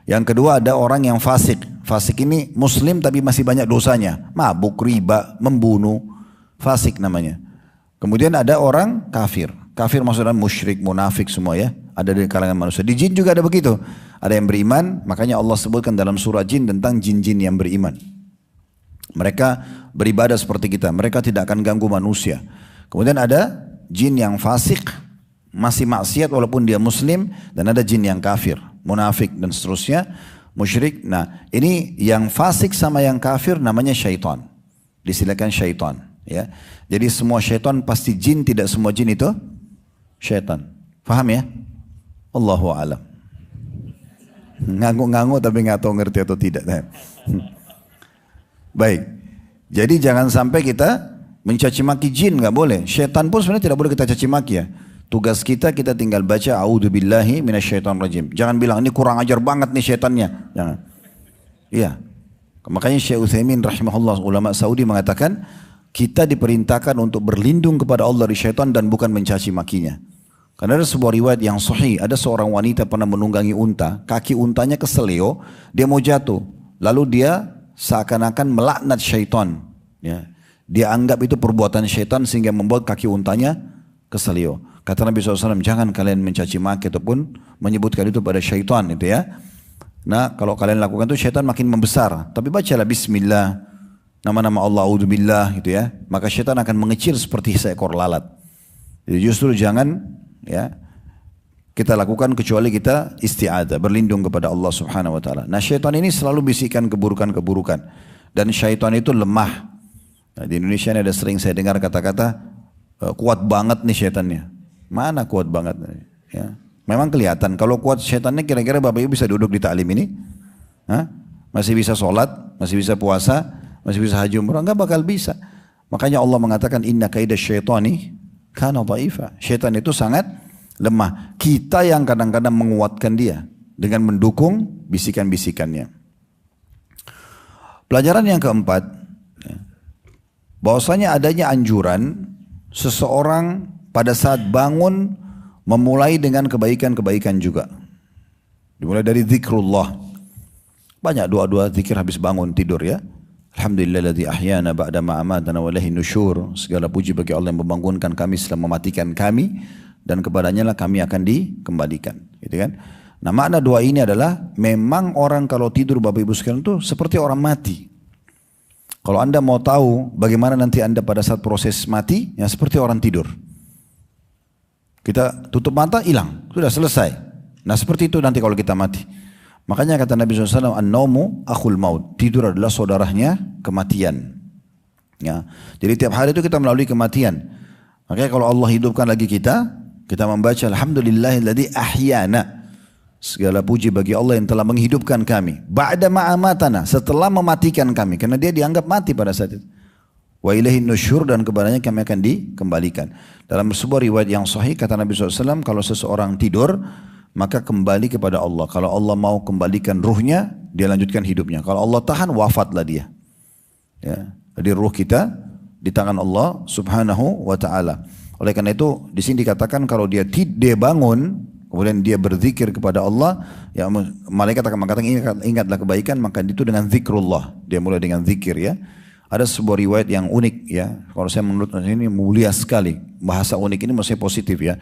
Yang kedua ada orang yang fasik. Fasik ini muslim tapi masih banyak dosanya. Mabuk, riba, membunuh. Fasik namanya. Kemudian ada orang kafir. Kafir maksudnya musyrik, munafik semua ya. Ada di kalangan manusia. Di jin juga ada begitu. Ada yang beriman, makanya Allah sebutkan dalam surah jin tentang jin-jin yang beriman. Mereka beribadah seperti kita. Mereka tidak akan ganggu manusia. Kemudian ada jin yang fasik, masih maksiat walaupun dia muslim. Dan ada jin yang kafir, munafik dan seterusnya, musyrik. Nah ini yang fasik sama yang kafir namanya syaitan. Disilakan syaitan. Ya, jadi semua syaitan pasti jin, tidak semua jin itu syaitan. Faham ya? Allahu a'lam. Ngangguk-ngangguk tapi nggak tahu ngerti atau tidak. Baik. Jadi jangan sampai kita mencaci maki jin, nggak boleh. Syaitan pun sebenarnya tidak boleh kita caci maki ya. Tugas kita tinggal baca a'udzubillahi minasyaitonirrajim. Jangan bilang ini kurang ajar banget nih syaitannya. Jangan. Iya. Makanya Syekh Utsaimin rahimahullah, ulama Saudi mengatakan kita diperintahkan untuk berlindung kepada Allah dari syaitan dan bukan mencaci makinya. Karena ada sebuah riwayat yang sahih, ada seorang wanita pernah menunggangi unta, kaki untanya keselio, dia mau jatuh. Lalu dia seakan-akan melaknat syaitan. Ya. Dia anggap itu perbuatan syaitan sehingga membuat kaki untanya keselio. Kata Nabi SAW, jangan kalian mencaci maki ataupun menyebutkan itu pada syaitan itu ya. Nah kalau kalian lakukan itu syaitan makin membesar. Tapi bacalah bismillah, nama-nama Allah, a'udzubillah gitu ya. Maka syaitan akan mengecil seperti seekor lalat. Jadi justru jangan ya kita lakukan kecuali kita isti'adzah, berlindung kepada Allah Subhanahu wa taala. Nah, syaitan ini selalu bisikan keburukan-keburukan dan syaitan itu lemah. Nah, di Indonesia ini ada sering saya dengar kata-kata kuat banget nih syaitannya. Mana kuat banget ya. Memang kelihatan kalau kuat syaitannya, kira-kira Bapak Ibu bisa duduk di taklim ini? Hah? Masih bisa sholat, masih bisa puasa, masih bisa haji umrah? Enggak bakal bisa. Makanya Allah mengatakan inna kaidash syaitani kana dhaifa. Syaitan itu sangat lemah. Kita yang kadang-kadang menguatkan dia dengan mendukung bisikan-bisikannya. Pelajaran yang keempat, bahwasanya adanya anjuran seseorang pada saat bangun memulai dengan kebaikan-kebaikan juga. Dimulai dari zikrullah. Banyak doa-doa zikir habis bangun tidur ya. Alhamdulillahilladzi ahyana ba'da ma amatana wa ilaihin nusyur. Segala puji bagi Allah yang membangunkan kami setelah mematikan kami dan kepadanya lah kami akan dikembalikan, gitu kan? Nah, makna doa ini adalah memang orang kalau tidur Bapak Ibu sekalian itu seperti orang mati. Kalau Anda mau tahu bagaimana nanti Anda pada saat proses mati, ya seperti orang tidur. Kita tutup mata, hilang, sudah selesai. Nah, seperti itu nanti kalau kita mati. Makanya kata Nabi SAW, an-naumu akhul maut. Tidur adalah saudaranya kematian. Ya. Jadi tiap hari itu kita melalui kematian. Makanya kalau Allah hidupkan lagi kita membaca alhamdulillahilladzi ahyana. Segala puji bagi Allah yang telah menghidupkan kami. Ba'da ma amatana, setelah mematikan kami. Karena dia dianggap mati pada saat itu. Wa ilaihin nusyur, dan kepadanya kami akan dikembalikan. Dalam sebuah riwayat yang sahih kata Nabi SAW, kalau seseorang tidur maka kembali kepada Allah. Kalau Allah mau kembalikan ruhnya, dia lanjutkan hidupnya. Kalau Allah tahan, wafatlah dia. Ya. Jadi ruh kita di tangan Allah Subhanahu wa taala. Oleh karena itu di sini dikatakan kalau dia bangun kemudian dia berzikir kepada Allah, ya malaikat akan mengatakan ingatlah kebaikan, maka itu dengan zikrullah. Dia mulai dengan zikir ya. Ada sebuah riwayat yang unik ya. Kalau saya menurut ini mulia sekali. Bahasa unik ini maksudnya positif ya.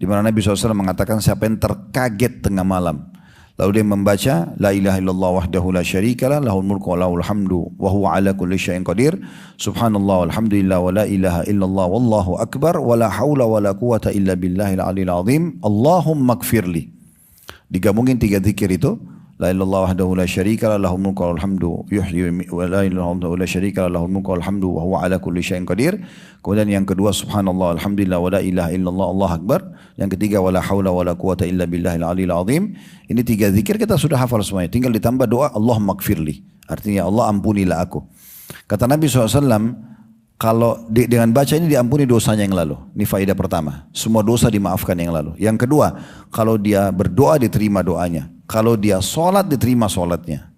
Di mana Nabi SAW mengatakan siapa yang terkaget tengah malam, lalu dia membaca la ilaha illallah wahdahu la syarikalah lahul mulku wa lahul hamdu wa huwa ala kulli syai'in qadir subhanallah walhamdulillah wa la ilaha illallah wallahu akbar wa la haula wa la quwata illa billahil aliyil azim Allahumma gfirli. Digabungin 3 zikir itu, la ilallah wahdahu la syarikalah lahul mulku wa lahul hamdu yuhyi wa la ilaha illallah la syarikalah lahul mulku wa lahul hamdu wa huwa ala kulli syai'in qadir. Kemudian yang kedua subhanallah alhamdulillah wa la ilaha illallah Allahu akbar. Yang ketiga wala haula wala quwata illa billahil aliyil azim. Ini 3 zikir kita sudah hafal semuanya. Tinggal ditambah doa Allahumma gfirli. Artinya Allah ampunilah aku. Kata Nabi SAW, kalau dengan baca ini diampuni dosanya yang lalu. Ini faedah pertama. Semua dosa dimaafkan yang lalu. Yang kedua, kalau dia berdoa diterima doanya. Kalau dia sholat diterima sholatnya.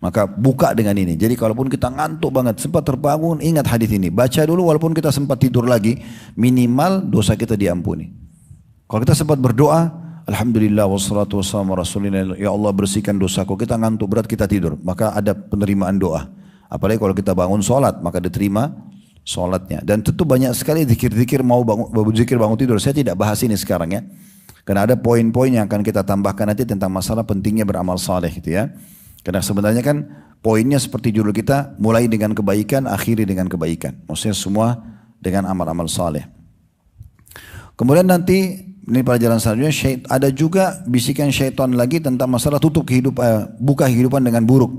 Maka buka dengan ini. Jadi kalaupun kita ngantuk banget, sempat terbangun, ingat hadis ini. Baca dulu walaupun kita sempat tidur lagi. Minimal dosa kita diampuni. Kalau kita sempat berdoa, alhamdulillah wassalatu wassalamu rasulillah, ya Allah bersihkan dosaku. Kita ngantuk berat, kita tidur. Maka ada penerimaan doa. Apalagi kalau kita bangun sholat, maka diterima sholatnya. Dan tentu banyak sekali zikir-zikir bangun tidur. Saya tidak bahas ini sekarang ya. Karena ada poin-poin yang akan kita tambahkan nanti tentang masalah pentingnya beramal saleh gitu ya. Karena sebenarnya kan poinnya seperti judul kita, mulai dengan kebaikan, akhiri dengan kebaikan. Maksudnya semua dengan amal-amal saleh. Kemudian nanti ini pelajaran selanjutnya, ada juga bisikan syaitan lagi tentang masalah buka kehidupan dengan buruk.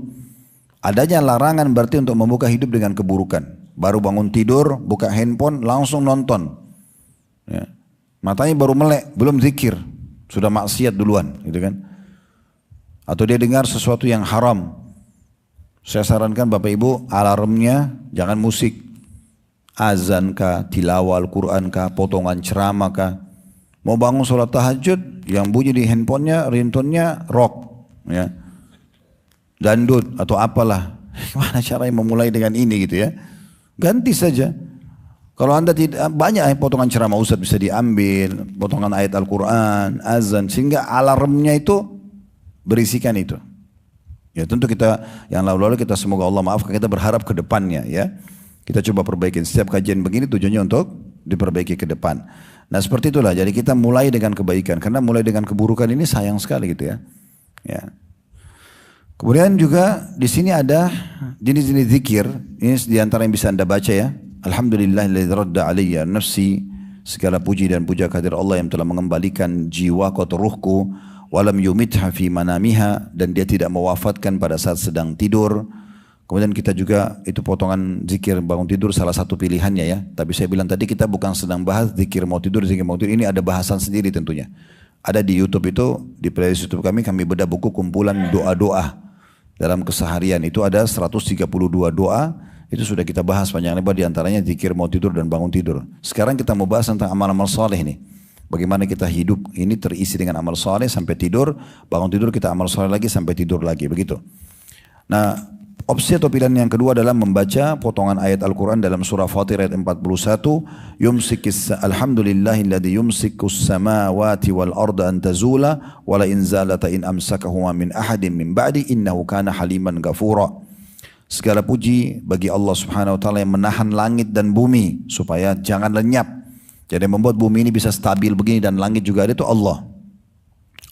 Adanya larangan berarti untuk membuka hidup dengan keburukan. Baru bangun tidur, buka handphone, langsung nonton. Ya. Matanya baru melek, belum zikir, sudah maksiat duluan, gitu kan? Atau dia dengar sesuatu yang haram. Saya sarankan Bapak Ibu, alarmnya jangan musik. Azan kah, tilawah Al-Quran kah, potongan ceramah kah. Mau bangun sholat tahajud, yang bunyi di handphonenya, ringtone-nya rock, ya, dangdut atau apalah. Gimana caranya memulai dengan ini gitu ya? Ganti saja. Kalau anda tidak, banyak potongan ceramah Ustaz bisa diambil, potongan ayat Al-Quran, azan, sehingga alarmnya itu berisikan itu. Ya tentu kita yang lalu-lalu kita semoga Allah maafkan, kita berharap ke depannya ya. Kita coba perbaikin. Setiap kajian begini tujuannya untuk diperbaiki ke depan. Nah seperti itulah. Jadi kita mulai dengan kebaikan. Karena mulai dengan keburukan ini sayang sekali gitu ya. Ya. Kemudian juga di sini ada jenis-jenis zikir. Ini diantara yang bisa anda baca ya. Alhamdulillahilladzi radda alayya nafsi. Segala puji dan puja kehadirat Allah yang telah mengembalikan jiwaku atau ruhku. Walam yumitha fi manamiha. Dan dia tidak mewafatkan pada saat sedang tidur. Kemudian kita juga itu potongan zikir bangun tidur salah satu pilihannya ya. Tapi saya bilang tadi kita bukan sedang bahas zikir mau tidur, zikir mau tidur. Ini ada bahasan sendiri tentunya. Ada di YouTube itu, di playlist YouTube kami bedah buku kumpulan doa-doa. Dalam keseharian itu ada 132 doa. Itu sudah kita bahas panjang lebar, diantaranya zikir mau tidur dan bangun tidur. Sekarang kita mau bahas tentang amal-amal soleh nih. Bagaimana kita hidup ini terisi dengan amal soleh sampai tidur. Bangun tidur kita amal soleh lagi sampai tidur lagi. Begitu. Nah, opsi atau pilihan yang kedua adalah membaca potongan ayat Al-Quran dalam surah Fatir ayat 41. Alhamdulillahilladzi yumsikus samawati wal arda an tazula wala in zalata in amsakahuma min ahadin min ba'di innahu kana haliman ghafura. Segala puji bagi Allah subhanahu wa ta'ala yang menahan langit dan bumi supaya jangan lenyap. Jadi membuat bumi ini bisa stabil begini dan langit juga ada itu Allah.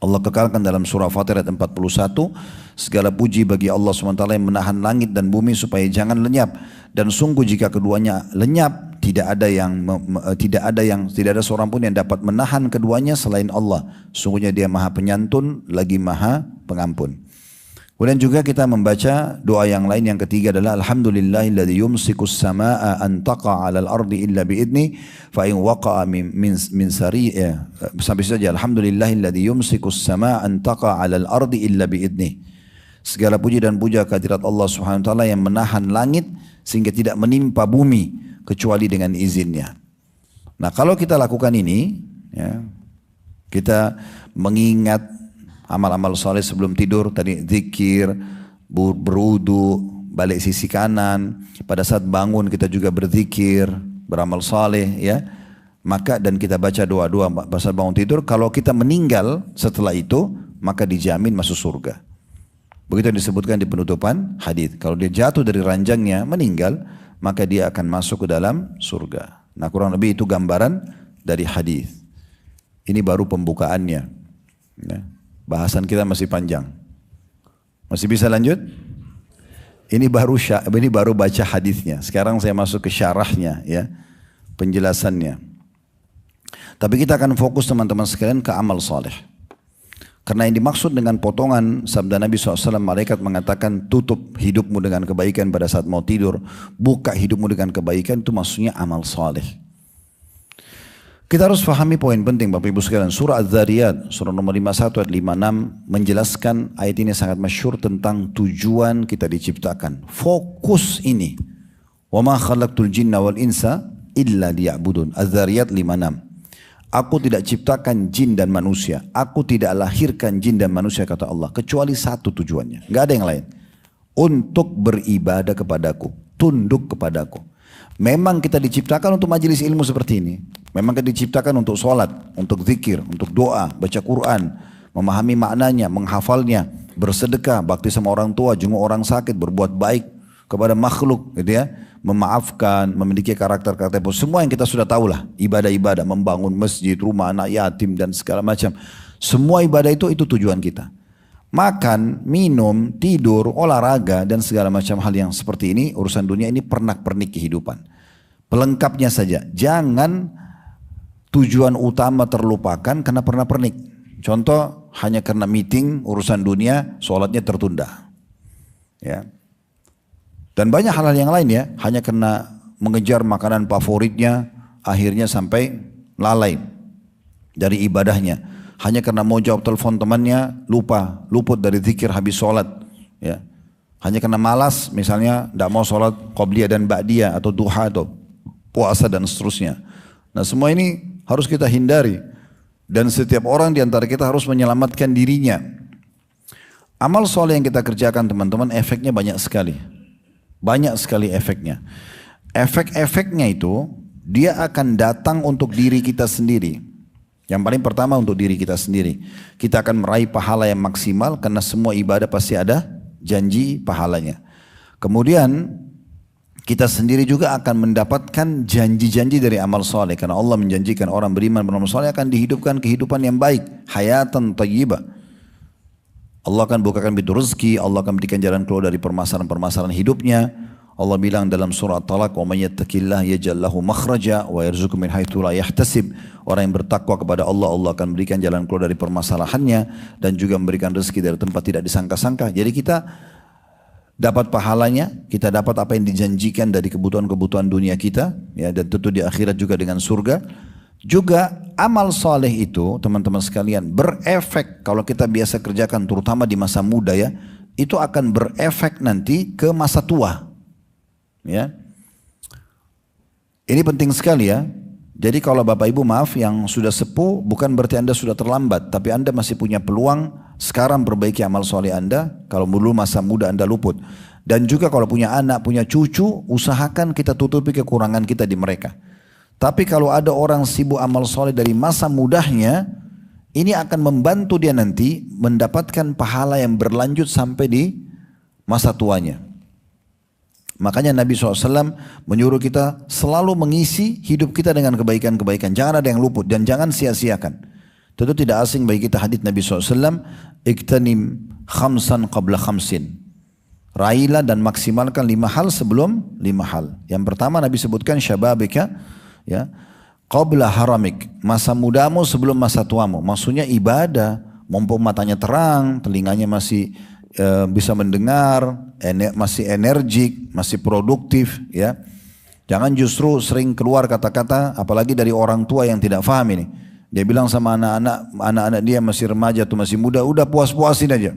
Allah kekalkan dalam surah Fatir ayat 41, segala puji bagi Allah SWT yang menahan langit dan bumi supaya jangan lenyap. Dan sungguh jika keduanya lenyap, tidak ada seorang pun yang dapat menahan keduanya selain Allah. Sungguhnya dia maha penyantun, lagi maha pengampun. Kemudian juga kita membaca doa yang lain yang ketiga adalah Alhamdulillahilladzi yumsikus samaa'a an taqa'a 'alal ardi illa bi'idni fa in waqa'a min sari'a sampai saja Alhamdulillahilladzi yumsikus samaa'a an taqa'a 'alal ardi illa bi'idni. Segala puji dan puja kehadirat Allah Subhanahu wa taala yang menahan langit sehingga tidak menimpa bumi kecuali dengan izinnya. Nah, kalau kita lakukan ini ya, kita mengingat amal-amal soleh sebelum tidur, tadi zikir, berwudu, balik sisi kanan. Pada saat bangun kita juga berzikir, beramal soleh ya. Maka dan kita baca doa-doa pada saat bangun tidur. Kalau kita meninggal setelah itu, maka dijamin masuk surga. Begitu yang disebutkan di penutupan hadis. Kalau dia jatuh dari ranjangnya, meninggal, maka dia akan masuk ke dalam surga. Nah kurang lebih itu gambaran dari hadis. Ini baru pembukaannya. Ya. Bahasan kita masih panjang. Masih bisa lanjut? Ini baru baca hadisnya. Sekarang saya masuk ke syarahnya ya, penjelasannya. Tapi kita akan fokus teman-teman sekalian ke amal soleh. Karena yang dimaksud dengan potongan sabda Nabi SAW, malaikat mengatakan tutup hidupmu dengan kebaikan pada saat mau tidur, buka hidupmu dengan kebaikan, itu maksudnya amal soleh. Kita harus fahami poin penting Bapak Ibu sekalian. Surah Az-Zariyat, surah nomor 51 ayat 56 menjelaskan ayat ini sangat masyhur tentang tujuan kita diciptakan. Fokus ini. Wa ma khalaqtul jinna wal insa illa liya'budun. Az-Zariyat 56. Aku tidak ciptakan jin dan manusia. Aku tidak lahirkan jin dan manusia kata Allah. Kecuali satu tujuannya. Gak ada yang lain. Untuk beribadah kepadaku. Tunduk kepadaku. Memang kita diciptakan untuk majelis ilmu seperti ini. Memang kita diciptakan untuk sholat, untuk zikir, untuk doa, baca Quran, memahami maknanya, menghafalnya, bersedekah, bakti sama orang tua, jenguk orang sakit, berbuat baik kepada makhluk, gitu ya, memaafkan, memiliki karakter-karakter positif. Semua yang kita sudah tahu lah, ibadah-ibadah, membangun masjid, rumah anak yatim dan segala macam. Semua ibadah itu tujuan kita. Makan, minum, tidur, olahraga dan segala macam hal yang seperti ini, urusan dunia ini pernak-pernik kehidupan. Pelengkapnya saja, jangan tujuan utama terlupakan karena pernak-pernik. Contoh, hanya karena meeting, urusan dunia, sholatnya tertunda. Ya. Dan banyak hal-hal yang lain ya, hanya karena mengejar makanan favoritnya, akhirnya sampai lalai dari ibadahnya. Hanya karena mau jawab telepon temannya, luput dari zikir habis sholat. Ya. Hanya karena malas, misalnya tidak mau sholat qobliyah dan ba'diyah atau duha atau puasa dan seterusnya. Nah semua ini harus kita hindari. Dan setiap orang di antara kita harus menyelamatkan dirinya. Amal soleh yang kita kerjakan teman-teman, efeknya banyak sekali. Banyak sekali efeknya. Efek-efeknya itu, dia akan datang untuk diri kita sendiri. Yang paling pertama untuk diri kita sendiri. Kita akan meraih pahala yang maksimal, karena semua ibadah pasti ada janji pahalanya. Kemudian, kita sendiri juga akan mendapatkan janji-janji dari amal soleh. Karena Allah menjanjikan orang beriman beramal soleh akan dihidupkan kehidupan yang baik. Hayatan thayyibah. Allah akan bukakan pintu rezeki. Allah akan berikan jalan keluar dari permasalahan-permasalahan hidupnya. Allah bilang dalam surah At-Talaq, "Wa may yattaqillaha yaj'al lahu makhraja wa yarzuqhu min haitsu la yahtasib." Orang yang bertakwa kepada Allah, Allah akan berikan jalan keluar dari permasalahannya dan juga memberikan rezeki dari tempat tidak disangka-sangka. Jadi kita dapat pahalanya, kita dapat apa yang dijanjikan dari kebutuhan-kebutuhan dunia kita, ya, dan tentu di akhirat juga dengan surga. Juga amal soleh itu teman-teman sekalian berefek kalau kita biasa kerjakan terutama di masa muda ya, itu akan berefek nanti ke masa tua. Ya. Ini penting sekali ya. Jadi kalau Bapak Ibu maaf yang sudah sepuh bukan berarti Anda sudah terlambat, tapi Anda masih punya peluang sekarang perbaiki amal soleh Anda, kalau dulu masa muda Anda luput. Dan juga kalau punya anak, punya cucu, usahakan kita tutupi kekurangan kita di mereka. Tapi kalau ada orang sibuk amal soleh dari masa mudanya, ini akan membantu dia nanti mendapatkan pahala yang berlanjut sampai di masa tuanya. Makanya Nabi SAW menyuruh kita selalu mengisi hidup kita dengan kebaikan-kebaikan. Jangan ada yang luput dan jangan sia-siakan. Tentu tidak asing bagi kita hadits Nabi SAW. Iktanim khamsan qabla khamsin. Raihlah dan maksimalkan 5 hal sebelum 5 hal. Yang pertama Nabi sebutkan syababika, ya, qabla haramik. Masa mudamu sebelum masa tuamu. Maksudnya ibadah. Mumpung matanya terang, telinganya masih bisa mendengar, masih energik, masih produktif, ya. Jangan justru sering keluar kata-kata, apalagi dari orang tua yang tidak paham ini. Dia bilang sama anak-anak dia masih remaja atau masih muda, udah puas-puasin aja.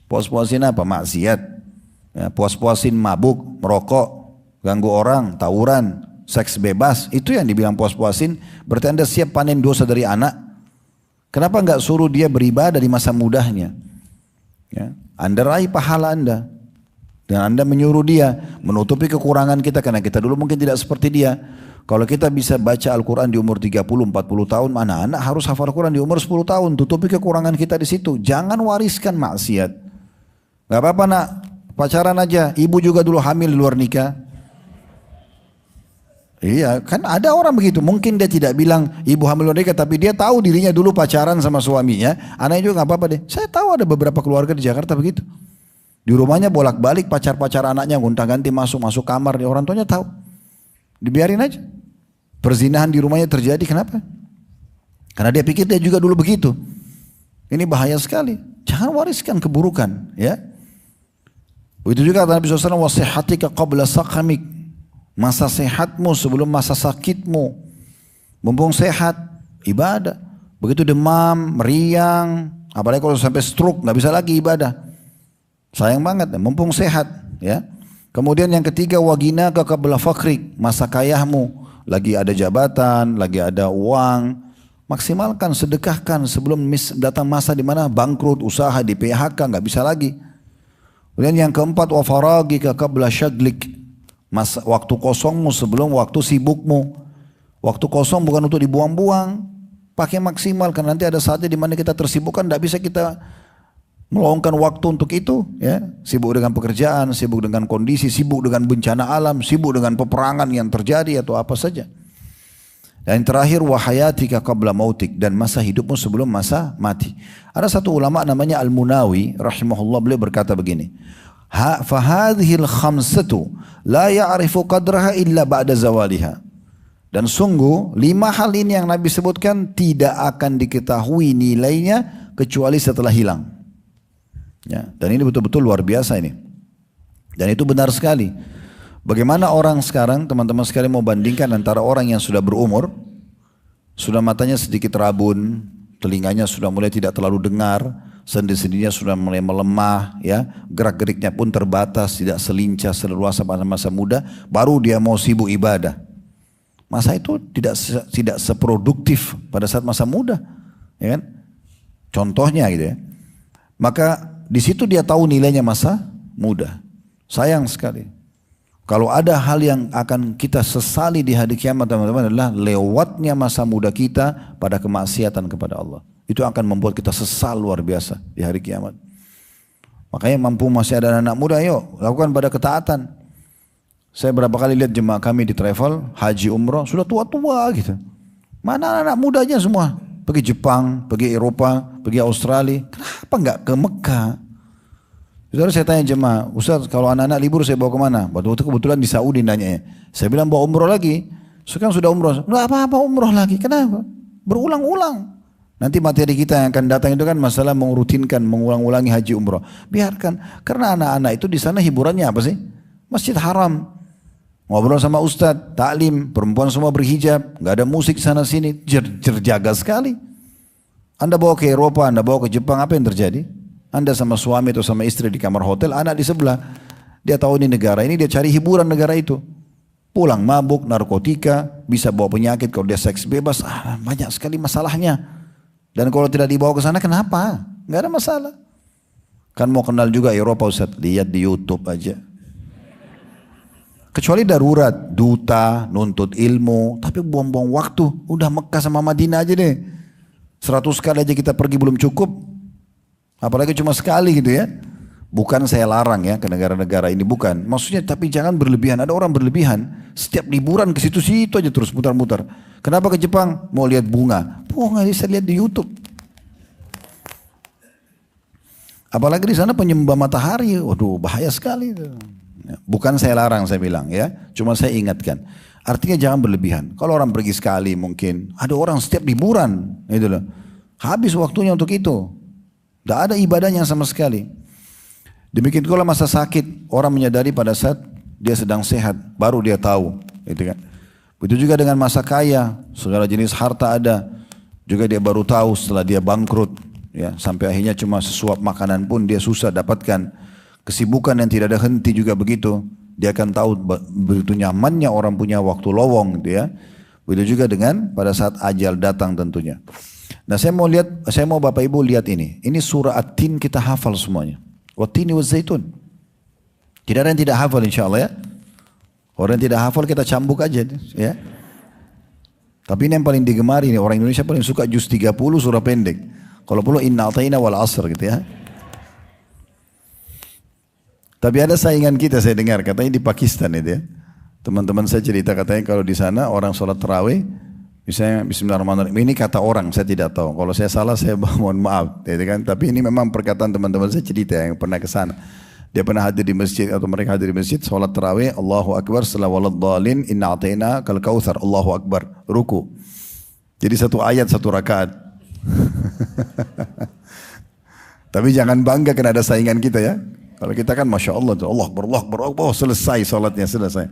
Puas-puasin apa? Maksiat. Ya, puas-puasin mabuk, merokok, ganggu orang, tawuran, seks bebas. Itu yang dibilang puas-puasin. Berarti Anda siap panen dosa dari anak. Kenapa enggak suruh dia beribadah di masa mudanya? Ya. Anda raih pahala Anda. Dan Anda menyuruh dia menutupi kekurangan kita. Karena kita dulu mungkin tidak seperti dia. Kalau kita bisa baca Al-Quran di umur 30-40 tahun. Anak-anak harus hafal Al-Quran di umur 10 tahun. Tutupi kekurangan kita di situ. Jangan wariskan maksiat. Gak apa-apa nak. Pacaran aja. Ibu juga dulu hamil di luar nikah. Iya, kan ada orang begitu. Mungkin dia tidak bilang ibu hamil nikah, tapi dia tahu dirinya dulu pacaran sama suaminya. Anaknya juga nggak apa-apa deh. Saya tahu ada beberapa keluarga di Jakarta begitu. Di rumahnya bolak-balik pacar-pacar anaknya, gonta-ganti masuk kamar. Orang tuanya tahu. Dibiarin aja. Perzinahan di rumahnya terjadi. Kenapa? Karena dia pikir dia juga dulu begitu. Ini bahaya sekali. Jangan wariskan keburukan. Ya. Begitu juga Nabi SAW, wasihatika qabla saqamik. Masa sehatmu sebelum masa sakitmu. Mumpung sehat, ibadah. Begitu demam, meriang, apalagi kalau sampai stroke, nggak bisa lagi ibadah. Sayang banget, mumpung sehat. Ya. Kemudian yang ketiga, wagina ka qabla fakrik. Masa kayahmu, lagi ada jabatan, lagi ada uang. Maksimalkan, sedekahkan sebelum datang masa di mana bangkrut, usaha di PHK, nggak bisa lagi. Kemudian yang keempat, wa faragika qabla syaglik. Masa waktu kosongmu sebelum waktu sibukmu. Waktu kosong bukan untuk dibuang-buang, pakai maksimal, karena nanti ada saatnya di mana kita tersibukkan, tidak bisa kita meluangkan waktu untuk itu. Ya, sibuk dengan pekerjaan, sibuk dengan kondisi, sibuk dengan bencana alam, sibuk dengan peperangan yang terjadi atau apa saja. Dan yang terakhir, wahayatika qabla mautik, dan masa hidupmu sebelum masa mati. Ada satu ulama namanya Al-Munawi, rahimahullah, beliau berkata begini. Fahadhil khamsatu la ya'rifu qadraha illa ba'da zawaliha. Dan sungguh 5 hal ini yang Nabi sebutkan tidak akan diketahui nilainya kecuali setelah hilang. Ya, dan ini betul-betul luar biasa ini. Dan itu benar sekali. Bagaimana orang sekarang, teman-teman sekalian, mau bandingkan antara orang yang sudah berumur, sudah matanya sedikit rabun, telinganya sudah mulai tidak terlalu dengar, sendi-sendinya sudah mulai melemah, ya, gerak-geriknya pun terbatas, tidak selincah seleluasa pada masa muda, baru dia mau sibuk ibadah. Masa itu tidak seproduktif pada saat masa muda. ya kan? Contohnya gitu ya. Maka di situ dia tahu nilainya masa muda. Sayang sekali. Kalau ada hal yang akan kita sesali di hari kiamat teman-teman adalah lewatnya masa muda kita pada kemaksiatan kepada Allah. Itu akan membuat kita sesal luar biasa di hari kiamat. Makanya mampu masih ada anak muda, yuk lakukan pada ketaatan. Saya berapa kali lihat jemaah kami di travel, haji umroh, sudah tua-tua gitu. Mana anak mudanya semua? Pergi Jepang, pergi Eropa, pergi Australia. Kenapa nggak ke Mekah? Saudara saya tanya jemaah, Ustaz kalau anak-anak libur saya bawa kemana? Waktu itu kebetulan di Saudi nanya. Saya bilang bawa umroh lagi. Sekarang sudah umroh. Nggak apa-apa umroh lagi. Kenapa? Berulang-ulang. Nanti materi kita yang akan datang itu kan masalah mengurutinkan, mengulang-ulangi haji umroh. Biarkan. Karena anak-anak itu di sana hiburannya apa sih? Masjid Haram. Ngobrol sama Ustaz, taklim, perempuan semua berhijab. Nggak ada musik sana sini. Terjaga sekali. Anda bawa ke Eropa, Anda bawa ke Jepang, apa yang terjadi? Anda sama suami atau sama istri di kamar hotel, anak di sebelah. Dia tahu ini negara ini, dia cari hiburan negara itu. Pulang mabuk, narkotika, bisa bawa penyakit kalau dia seks bebas. Banyak sekali masalahnya. Dan kalau tidak dibawa ke sana kenapa? Nggak ada masalah. Kan mau kenal juga Eropa Ustaz, lihat di YouTube aja. Kecuali darurat, duta, nuntut ilmu, tapi buang-buang waktu. Udah Mekah sama Madinah aja deh. 100 kali aja kita pergi belum cukup. Apalagi cuma sekali gitu ya. Bukan saya larang ya ke negara-negara ini, bukan. Maksudnya tapi jangan berlebihan. Ada orang berlebihan. Setiap liburan ke situ-situ aja terus mutar-mutar. Kenapa ke Jepang? Mau lihat bunga. Bunga bisa lihat di YouTube. Apalagi di sana penyembah matahari. Waduh bahaya sekali itu. Bukan saya larang saya bilang ya. Cuma saya ingatkan. Artinya jangan berlebihan. Kalau orang pergi sekali mungkin. Ada orang setiap liburan. Gitu loh. Habis waktunya untuk itu. Tidak ada ibadahnya sama sekali. Demikian pula masa sakit. Orang menyadari pada saat dia sedang sehat. Baru dia tahu. Gitu kan. Begitu juga dengan masa kaya. Segala jenis harta ada. Juga dia baru tahu setelah dia bangkrut. Ya, sampai akhirnya cuma sesuap makanan pun dia susah dapatkan. Kesibukan yang tidak ada henti juga begitu. Dia akan tahu begitu nyamannya orang punya waktu lowong. Gitu ya. Begitu juga dengan pada saat ajal datang tentunya. Nah saya mau Bapak Ibu lihat ini. Ini surah At-Tin kita hafal semuanya. Wat-Tini waz-Zaitun. Tidak ada yang tidak hafal insya Allah ya. Orang yang tidak hafal kita cambuk aja ya. Tapi ini yang paling digemari ini. Orang Indonesia paling suka juz 30 surah pendek. Kalau perlu inna a'tayna wal asr gitu ya. Tapi ada saingan kita saya dengar. Katanya di Pakistan itu ya. Teman-teman saya cerita katanya kalau di sana orang sholat tarawih. Misalnya Bismillahirrahmanirrahim. Ini kata orang, saya tidak tahu. Kalau saya salah, saya mohon maaf. Ya kan? Tapi ini memang perkataan teman-teman saya cerita yang pernah ke sana. Dia pernah hadir di masjid atau mereka hadir di masjid, sholat tarawih, Allahu Akbar, setelah waladhdallin, inna a'tayna kal kautsar, Allahu Akbar, ruku. Jadi satu ayat, satu rakaat. Tapi jangan bangga karena ada saingan kita ya. Kalau kita kan Masya Allah, Allah Akbar, selesai sholatnya, selesai.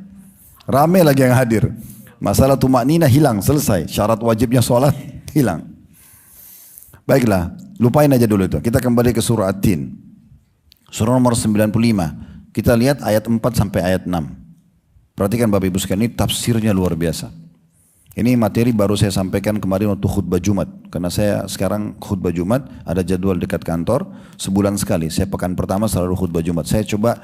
Ramai lagi yang hadir. Masalah tumaknina hilang, selesai. Syarat wajibnya sholat hilang. Baiklah, lupain aja dulu itu. Kita kembali ke surah At-Tin. Surah nomor 95. Kita lihat ayat 4 sampai ayat 6. Perhatikan Bapak Ibu sekalian, ini tafsirnya luar biasa. Ini materi baru saya sampaikan kemarin waktu khutbah Jumat. Karena saya sekarang khutbah Jumat, ada jadwal dekat kantor, sebulan sekali. Saya pekan pertama selalu khutbah Jumat. Saya coba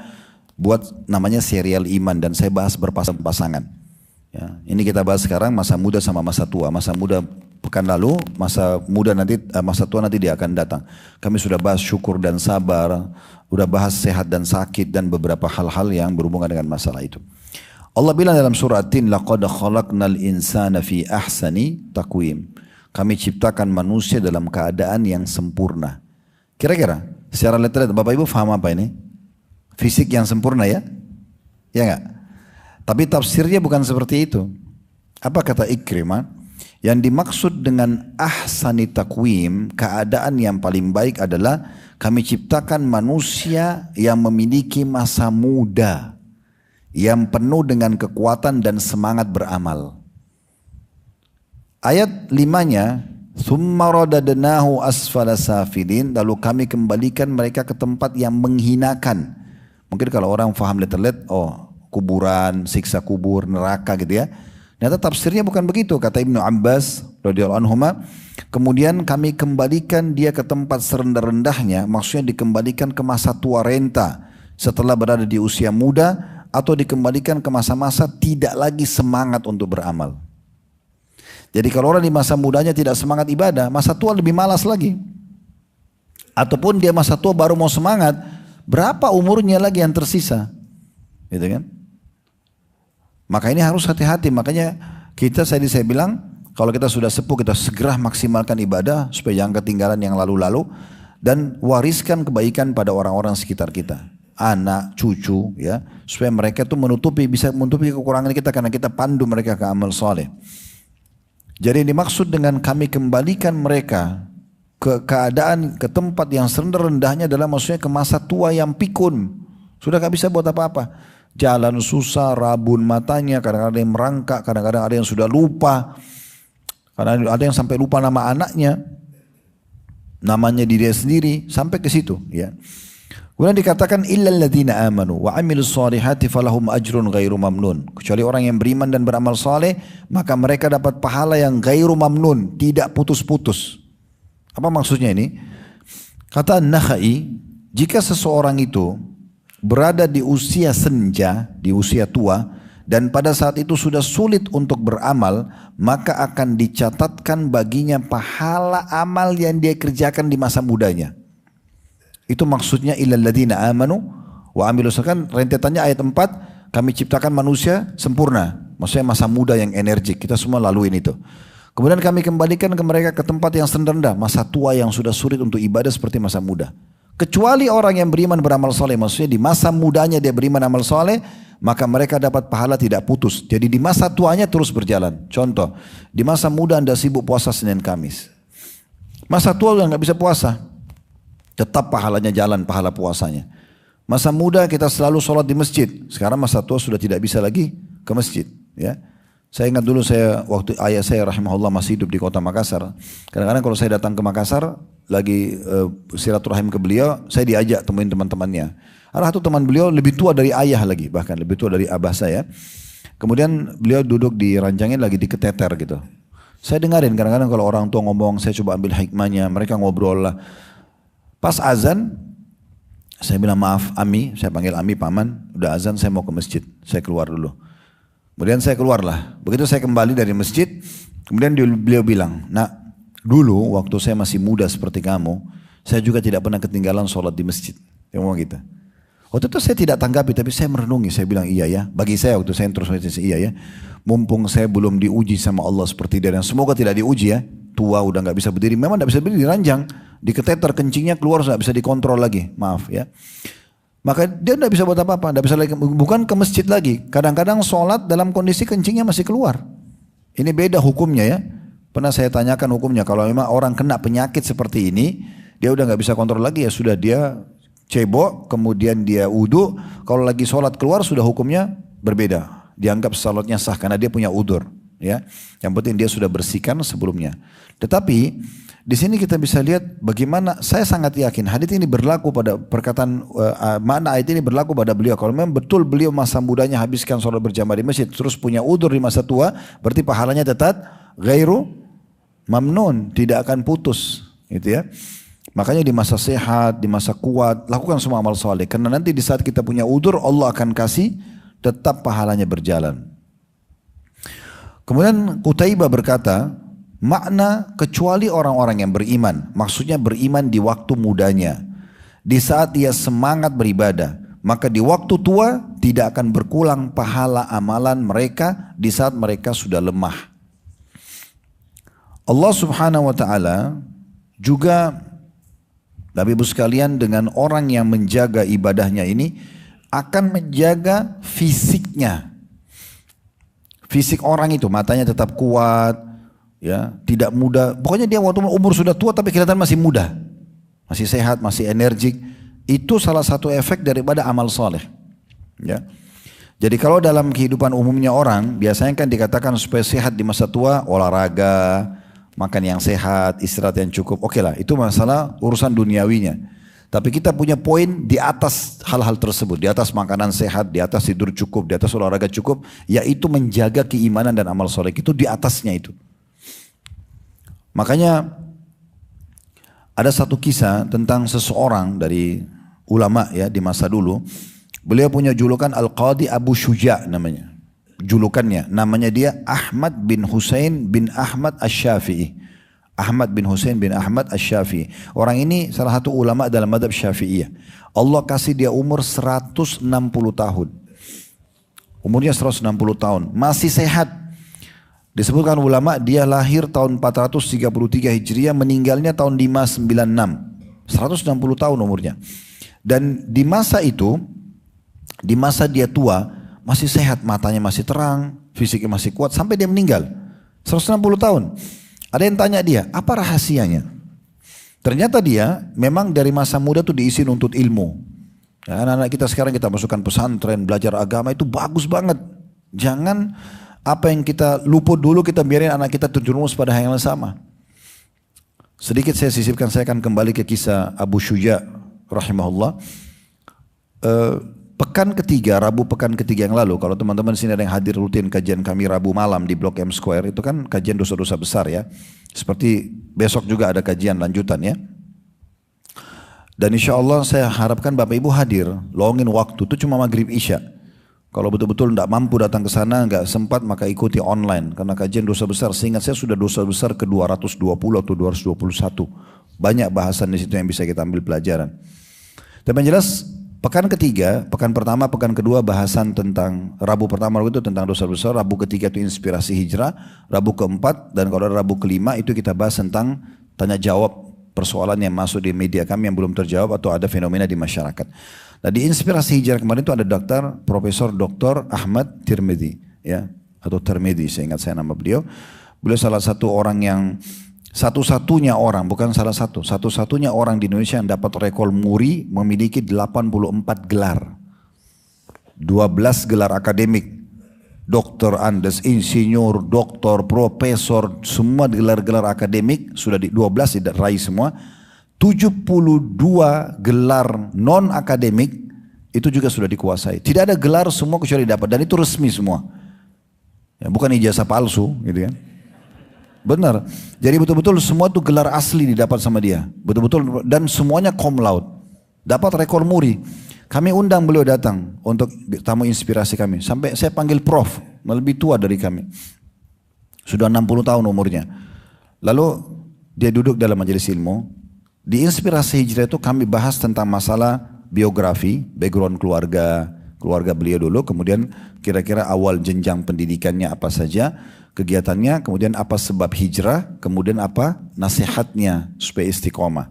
buat namanya serial iman dan saya bahas berpasang-pasangan. Ya, ini kita bahas sekarang masa muda sama masa tua. Masa muda pekan lalu, masa muda nanti, masa tua nanti dia akan datang. Kami sudah bahas syukur dan sabar, sudah bahas sehat dan sakit dan beberapa hal-hal yang berhubungan dengan masalah itu. Allah bilang dalam surah At-Tin, laqad khalaqnal insana fi ahsani taqwim. Kami ciptakan manusia dalam keadaan yang sempurna. Kira-kira secara letterlet Bapak Ibu faham apa ini? Fisik yang sempurna ya? Ya enggak? Tapi tafsirnya bukan seperti itu. Apa kata Ikrimah? Yang dimaksud dengan ahsani taqwim, keadaan yang paling baik adalah kami ciptakan manusia yang memiliki masa muda, yang penuh dengan kekuatan dan semangat beramal. Ayat 5-nya, thumma radadnahu asfala safilin, lalu kami kembalikan mereka ke tempat yang menghinakan. Mungkin kalau orang faham letterlet, kuburan, siksa kubur, neraka gitu ya. Ternyata tafsirnya bukan begitu. Kata Ibnu Abbas radhiyallahu anhuma, kemudian kami kembalikan dia ke tempat serendah-rendahnya, maksudnya dikembalikan ke masa tua renta setelah berada di usia muda, atau dikembalikan ke masa-masa tidak lagi semangat untuk beramal. Jadi kalau orang di masa mudanya tidak semangat ibadah, masa tua lebih malas lagi. Ataupun dia masa tua baru mau semangat, berapa umurnya lagi yang tersisa? Gitu kan? Maka ini harus hati-hati. Makanya saya bilang, kalau kita sudah sepuh, kita segera maksimalkan ibadah supaya jangan ketinggalan yang lalu-lalu, dan wariskan kebaikan pada orang-orang sekitar kita, anak, cucu, ya, supaya mereka tuh bisa menutupi kekurangan kita karena kita pandu mereka ke amal soleh. Jadi yang dimaksud dengan kami kembalikan mereka ke keadaan, ke tempat yang serendah-rendahnya adalah maksudnya ke masa tua yang pikun. Sudah gak bisa buat apa-apa. Jalan susah, rabun matanya, kadang-kadang ada yang merangkak, kadang-kadang ada yang sudah lupa. Kadang ada yang sampai lupa nama anaknya, namanya diri sendiri, sampai ke situ. Ya. Kemudian dikatakan illal ladzina amanu wa amilus solihati falahum ajrun ghairu mamnun. Kecuali orang yang beriman dan beramal saleh, maka mereka dapat pahala yang ghairu mamnun, tidak putus-putus. Apa maksudnya ini? Kata An-Nakhai, jika seseorang itu berada di usia senja, di usia tua, dan pada saat itu sudah sulit untuk beramal, maka akan dicatatkan baginya pahala amal yang dia kerjakan di masa mudanya. Itu maksudnya illal ladzina amanu wa amilus solihati. Kan rentetannya ayat 4, kami ciptakan manusia sempurna. Maksudnya masa muda yang energik. Kita semua laluin itu. Kemudian kami kembalikan ke mereka ke tempat yang rendah, masa tua yang sudah sulit untuk ibadah seperti masa muda. Kecuali orang yang beriman beramal soleh, maksudnya di masa mudanya dia beriman amal soleh, maka mereka dapat pahala tidak putus. Jadi di masa tuanya terus berjalan. Contoh, di masa muda Anda sibuk puasa Senin Kamis. Masa tua udah nggak bisa puasa, tetap pahalanya jalan, pahala puasanya. Masa muda kita selalu sholat di masjid. Sekarang masa tua sudah tidak bisa lagi ke masjid. Ya. Saya ingat dulu waktu ayah saya rahimahullah masih hidup di kota Makassar. Kadang-kadang kalau saya datang ke Makassar, lagi silaturahim ke beliau, saya diajak temuin teman-temannya. Ada satu teman beliau lebih tua dari ayah lagi, bahkan lebih tua dari abah saya. Kemudian beliau duduk di ranjangnya lagi diketeter gitu. Saya dengarin kadang-kadang kalau orang tua ngomong, saya coba ambil hikmahnya, mereka ngobrol lah. Pas azan, saya bilang maaf Ami, saya panggil Ami paman, udah azan saya mau ke masjid, saya keluar dulu. Kemudian saya keluarlah. Begitu saya kembali dari masjid, kemudian beliau bilang, nak, dulu waktu saya masih muda seperti kamu, saya juga tidak pernah ketinggalan sholat di masjid. Dia ngomong gitu. Waktu itu saya tidak tanggapi, tapi saya merenungi, saya bilang iya ya. Bagi saya waktu saya terus iya ya. Mumpung saya belum diuji sama Allah seperti dia, dan semoga tidak diuji ya. Tua udah nggak bisa berdiri, memang nggak bisa berdiri, diranjang, diketeter kencingnya keluar, nggak bisa dikontrol lagi, maaf ya. Maka dia tidak bisa buat apa-apa, tidak bisa lagi, bukan ke masjid lagi. Kadang-kadang sholat dalam kondisi kencingnya masih keluar. Ini beda hukumnya ya. Pernah saya tanyakan hukumnya, kalau memang orang kena penyakit seperti ini, dia udah nggak bisa kontrol lagi ya sudah dia cebok, kemudian dia wudu. Kalau lagi sholat keluar sudah hukumnya berbeda. Dianggap sholatnya sah karena dia punya udur. Ya, yang penting dia sudah bersihkan sebelumnya. Tetapi di sini kita bisa lihat bagaimana saya sangat yakin hadits ini berlaku pada perkataan makna ayat ini berlaku pada beliau. Kalau memang betul beliau masa mudanya habiskan sholat berjamaah di masjid, terus punya udur di masa tua, berarti pahalanya tetap ghairu mamnun, tidak akan putus, gitu ya. Makanya di masa sehat, di masa kuat, lakukan semua amal soleh. Karena nanti di saat kita punya udur, Allah akan kasih tetap pahalanya berjalan. Kemudian Qutaibah berkata, makna kecuali orang-orang yang beriman, maksudnya beriman di waktu mudanya. Di saat dia semangat beribadah, maka di waktu tua tidak akan berkurang pahala amalan mereka di saat mereka sudah lemah. Allah subhanahu wa ta'ala juga, Bapak Ibu sekalian, dengan orang yang menjaga ibadahnya ini akan menjaga fisiknya. Fisik orang itu, matanya tetap kuat, ya, tidak muda. Pokoknya dia waktu umur sudah tua tapi kelihatan masih muda, masih sehat, masih energik. Itu salah satu efek daripada amal soleh. Ya. Jadi kalau dalam kehidupan umumnya orang, biasanya kan dikatakan supaya sehat di masa tua, olahraga, makan yang sehat, istirahat yang cukup. Oke lah, itu masalah urusan duniawinya. Tapi kita punya poin di atas hal-hal tersebut, di atas makanan sehat, di atas tidur cukup, di atas olahraga cukup, yaitu menjaga keimanan dan amal soleh itu di atasnya itu. Makanya ada satu kisah tentang seseorang dari ulama ya di masa dulu. Beliau punya julukan Al-Qadi Abu Syuja namanya. Julukannya, namanya dia Ahmad bin Husain bin Ahmad Asy-Syafi'i. Ahmad bin Husain bin Ahmad Asy-Syafi'i. Orang ini salah satu ulama dalam madhab Syafi'iyah. Allah kasih dia umur 160 tahun. Umurnya 160 tahun. Masih sehat. Disebutkan ulama dia lahir tahun 433 Hijriah, meninggalnya tahun 596. 160 tahun umurnya. Dan di masa itu, di masa dia tua, masih sehat, matanya masih terang, fisiknya masih kuat, sampai dia meninggal. 160 tahun. Ada yang tanya dia, apa rahasianya? Ternyata dia memang dari masa muda tuh diisi nuntut ilmu. Ya, anak-anak kita sekarang kita masukkan pesantren, belajar agama itu bagus banget. Jangan apa yang kita luput dulu kita biarin anak kita terjerumus pada hal yang sama. Sedikit saya sisipkan, saya akan kembali ke kisah Abu Syuja rahimahullah. Rabu pekan ketiga yang lalu, kalau teman-teman sini ada yang hadir rutin kajian kami Rabu malam di Blok M Square, itu kan kajian dosa-dosa besar ya. Seperti besok juga ada kajian lanjutan ya. Dan insya Allah saya harapkan Bapak Ibu hadir, luangin waktu, itu cuma maghrib isya. Kalau betul-betul tidak mampu datang ke sana, nggak sempat, maka ikuti online. Karena kajian dosa besar, seingat saya sudah dosa besar ke 220 atau 221. Banyak bahasan di situ yang bisa kita ambil pelajaran. Tapi yang jelas, pekan ketiga, pekan pertama, pekan kedua bahasan tentang Rabu pertama itu tentang dosa besar, Rabu ketiga itu inspirasi hijrah, Rabu keempat dan kalau ada Rabu kelima itu kita bahas tentang tanya jawab persoalan yang masuk di media kami yang belum terjawab atau ada fenomena di masyarakat. Nah di inspirasi hijrah kemarin itu ada Profesor Dr. Ahmad Tirmidzi ya, atau Tirmidzi saya ingat saya nama beliau. Beliau salah satu orang yang satu-satunya orang, bukan salah satu, satu-satunya orang di Indonesia yang dapat rekor muri memiliki 84 gelar. 12 gelar akademik. Doktor Andes, insinyur, doktor, profesor, semua gelar-gelar akademik sudah di 12 diraih semua. 72 gelar non akademik itu juga sudah dikuasai. Tidak ada gelar semua kecuali dapat dan itu resmi semua. Ya, bukan ijazah palsu gitu kan. Benar. Jadi betul-betul semua itu gelar asli didapat sama dia. Betul-betul dan semuanya cum laude. Dapat rekor muri. Kami undang beliau datang untuk tamu inspirasi kami. Sampai saya panggil prof, lebih tua dari kami. Sudah 60 tahun umurnya. Lalu dia duduk dalam majelis ilmu. Di inspirasi hijrah itu kami bahas tentang masalah biografi, background keluarga beliau dulu. Kemudian kira-kira awal jenjang pendidikannya apa saja, kegiatannya, kemudian apa sebab hijrah, kemudian apa nasihatnya supaya istiqomah.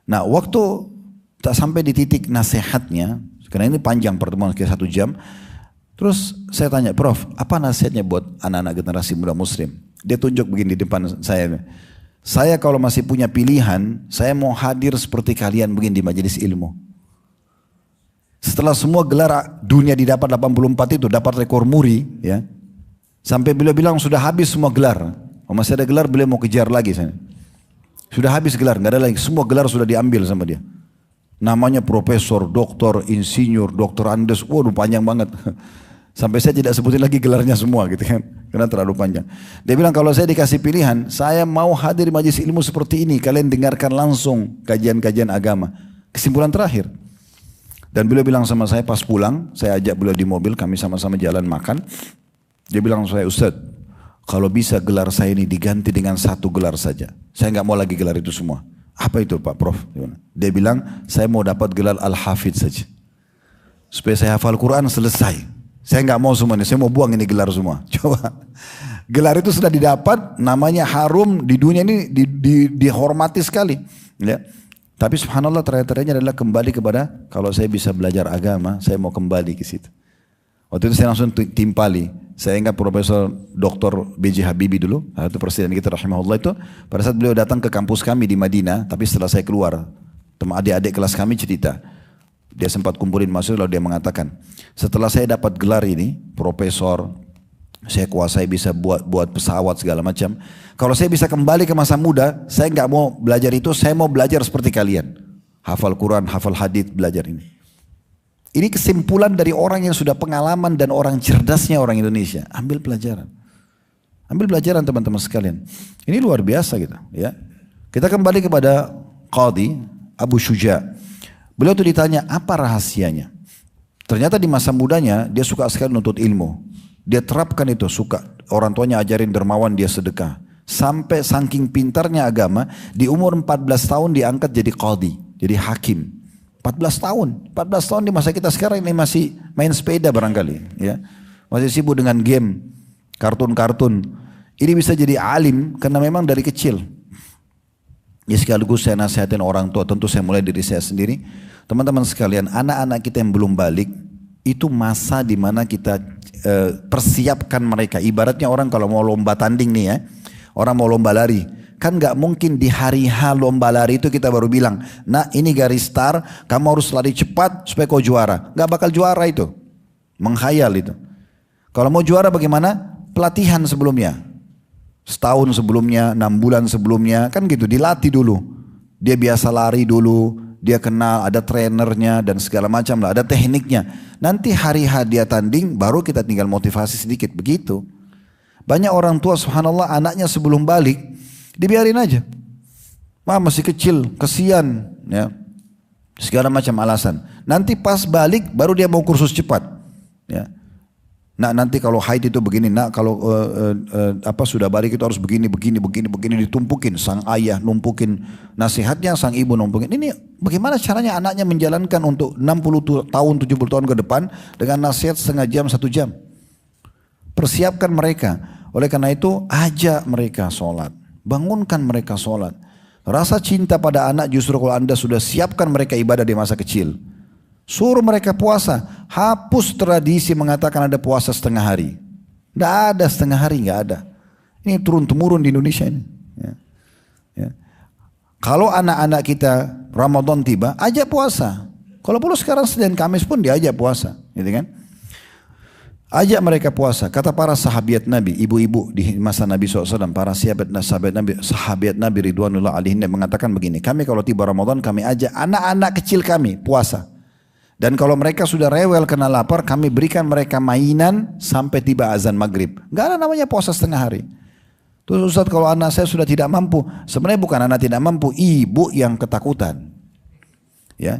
Nah waktu tak sampai di titik nasihatnya, karena ini panjang pertemuan kayak 1 jam. Terus saya tanya, Prof, apa nasihatnya buat anak-anak generasi muda muslim? Dia tunjuk begini di depan saya. Saya kalau masih punya pilihan, saya mau hadir seperti kalian begini di majelis ilmu. Setelah semua gelar dunia didapat 84 itu, dapat rekor muri, ya. Sampai beliau bilang sudah habis semua gelar. Oh, masih ada gelar, beliau mau kejar lagi. Sudah habis gelar, nggak ada lagi. Semua gelar sudah diambil sama dia. Namanya profesor, doktor, insinyur, doktor Andes, waduh panjang banget. Sampai saya tidak sebutin lagi gelarnya semua gitu kan, karena terlalu panjang. Dia bilang kalau saya dikasih pilihan, saya mau hadir di majelis ilmu seperti ini, kalian dengarkan langsung kajian-kajian agama. Kesimpulan terakhir. Dan beliau bilang sama saya pas pulang, saya ajak beliau di mobil, kami sama-sama jalan makan. Dia bilang sama saya, Ustadz, kalau bisa gelar saya ini diganti dengan 1 gelar saja. Saya nggak mau lagi gelar itu semua. Apa itu Pak Prof? Dia bilang, saya mau dapat gelar Al-Hafidh saja. Supaya saya hafal Quran selesai. Saya nggak mau semua ini, saya mau buang ini gelar semua. Coba. Gelar itu sudah didapat, namanya harum di dunia ini dihormati sekali. Ya. Tapi subhanallah terakhir-terakhirnya adalah kembali kepada, kalau saya bisa belajar agama, saya mau kembali ke situ. Waktu itu saya langsung timpali. Saya ingat Profesor Dr. B.J. Habibie dulu, itu presiden kita rahimahullah itu, pada saat beliau datang ke kampus kami di Madinah, tapi setelah saya keluar, teman adik-adik kelas kami cerita, dia sempat kumpulin mahasiswa lalu dia mengatakan, setelah saya dapat gelar ini, profesor, saya kuasai bisa buat pesawat segala macam. Kalau saya bisa kembali ke masa muda, saya nggak mau belajar itu, saya mau belajar seperti kalian, hafal Quran, hafal hadits, belajar ini. Ini kesimpulan dari orang yang sudah pengalaman dan orang cerdasnya orang Indonesia. Ambil pelajaran. Ambil pelajaran teman-teman sekalian. Ini luar biasa gitu ya. Kita kembali kepada Qadhi Abu Syuja. Beliau tuh ditanya apa rahasianya. Ternyata di masa mudanya dia suka sekali nuntut ilmu. Dia terapkan itu, suka. Orang tuanya ajarin dermawan, dia sedekah. Sampai saking pintarnya agama, di umur 14 tahun diangkat jadi qadhi, jadi hakim. 14 tahun. 14 tahun di masa kita sekarang ini masih main sepeda barangkali. Ya. Masih sibuk dengan game, kartun-kartun. Ini bisa jadi alim karena memang dari kecil. Ya sekaligus saya nasihatin orang tua, tentu saya mulai dari saya sendiri. Teman-teman sekalian, anak-anak kita yang belum balik, itu masa dimana kita persiapkan mereka. Ibaratnya orang kalau mau lomba tanding nih ya, orang mau lomba lari, kan gak mungkin di hari H lomba lari itu kita baru bilang, nah ini garis start, kamu harus lari cepat supaya kau juara. Gak bakal juara itu, menghayal itu. Kalau mau juara bagaimana? Pelatihan sebelumnya, setahun sebelumnya, 6 bulan sebelumnya, kan gitu, dilatih dulu. Dia biasa lari dulu, dia kenal, ada trenernya dan segala macam lah, ada tekniknya. Nanti hari H dia tanding, baru kita tinggal motivasi sedikit, begitu. Banyak orang tua subhanallah anaknya sebelum balik, dibiarin aja. Wah masih kecil, kesian, ya. Segala macam alasan. Nanti pas balik, baru dia mau kursus cepat, ya. Nah nanti kalau haid itu begini, nak kalau sudah balik itu harus begini ditumpukin, sang ayah numpukin nasihatnya, sang ibu numpukin. Ini bagaimana caranya anaknya menjalankan untuk 60 tahun, 70 tahun ke depan dengan nasihat setengah jam, 1 jam. Persiapkan mereka. Oleh karena itu ajak mereka sholat, bangunkan mereka sholat. Rasa cinta pada anak justru kalau anda sudah siapkan mereka ibadah di masa kecil. Suruh mereka puasa, hapus tradisi mengatakan ada puasa setengah hari. Tidak ada setengah hari, nggak ada. Ini turun-temurun di Indonesia ini. Ya. Ya. Kalau anak-anak kita Ramadan tiba, ajak puasa. Kalau perlu sekarang Senin Kamis pun diajak puasa, gitu kan? Ajak mereka puasa. Kata para sahabat Nabi, ibu-ibu di masa Nabi SAW, para sahabat Nabi Ridwanullah alaihin mengatakan begini, kami kalau tiba Ramadan kami ajak anak-anak kecil kami puasa. Dan kalau mereka sudah rewel kena lapar, kami berikan mereka mainan sampai tiba azan maghrib. Gak ada namanya puasa setengah hari. Terus Ustaz kalau anak saya sudah tidak mampu, sebenarnya bukan anak tidak mampu, ibu yang ketakutan. Ya.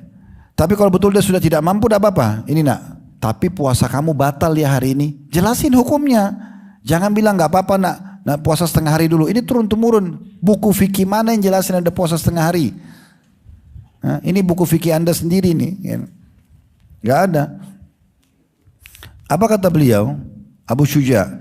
Tapi kalau betul dia sudah tidak mampu, tidak apa-apa. Ini nak, tapi puasa kamu batal ya hari ini. Jelasin hukumnya. Jangan bilang gak apa-apa nak, puasa setengah hari dulu. Ini turun-temurun. Buku fikih mana yang jelasin ada puasa setengah hari? Nah, ini buku fikih anda sendiri nih. Ya. Gak ada. Apa kata beliau? Abu Syuja.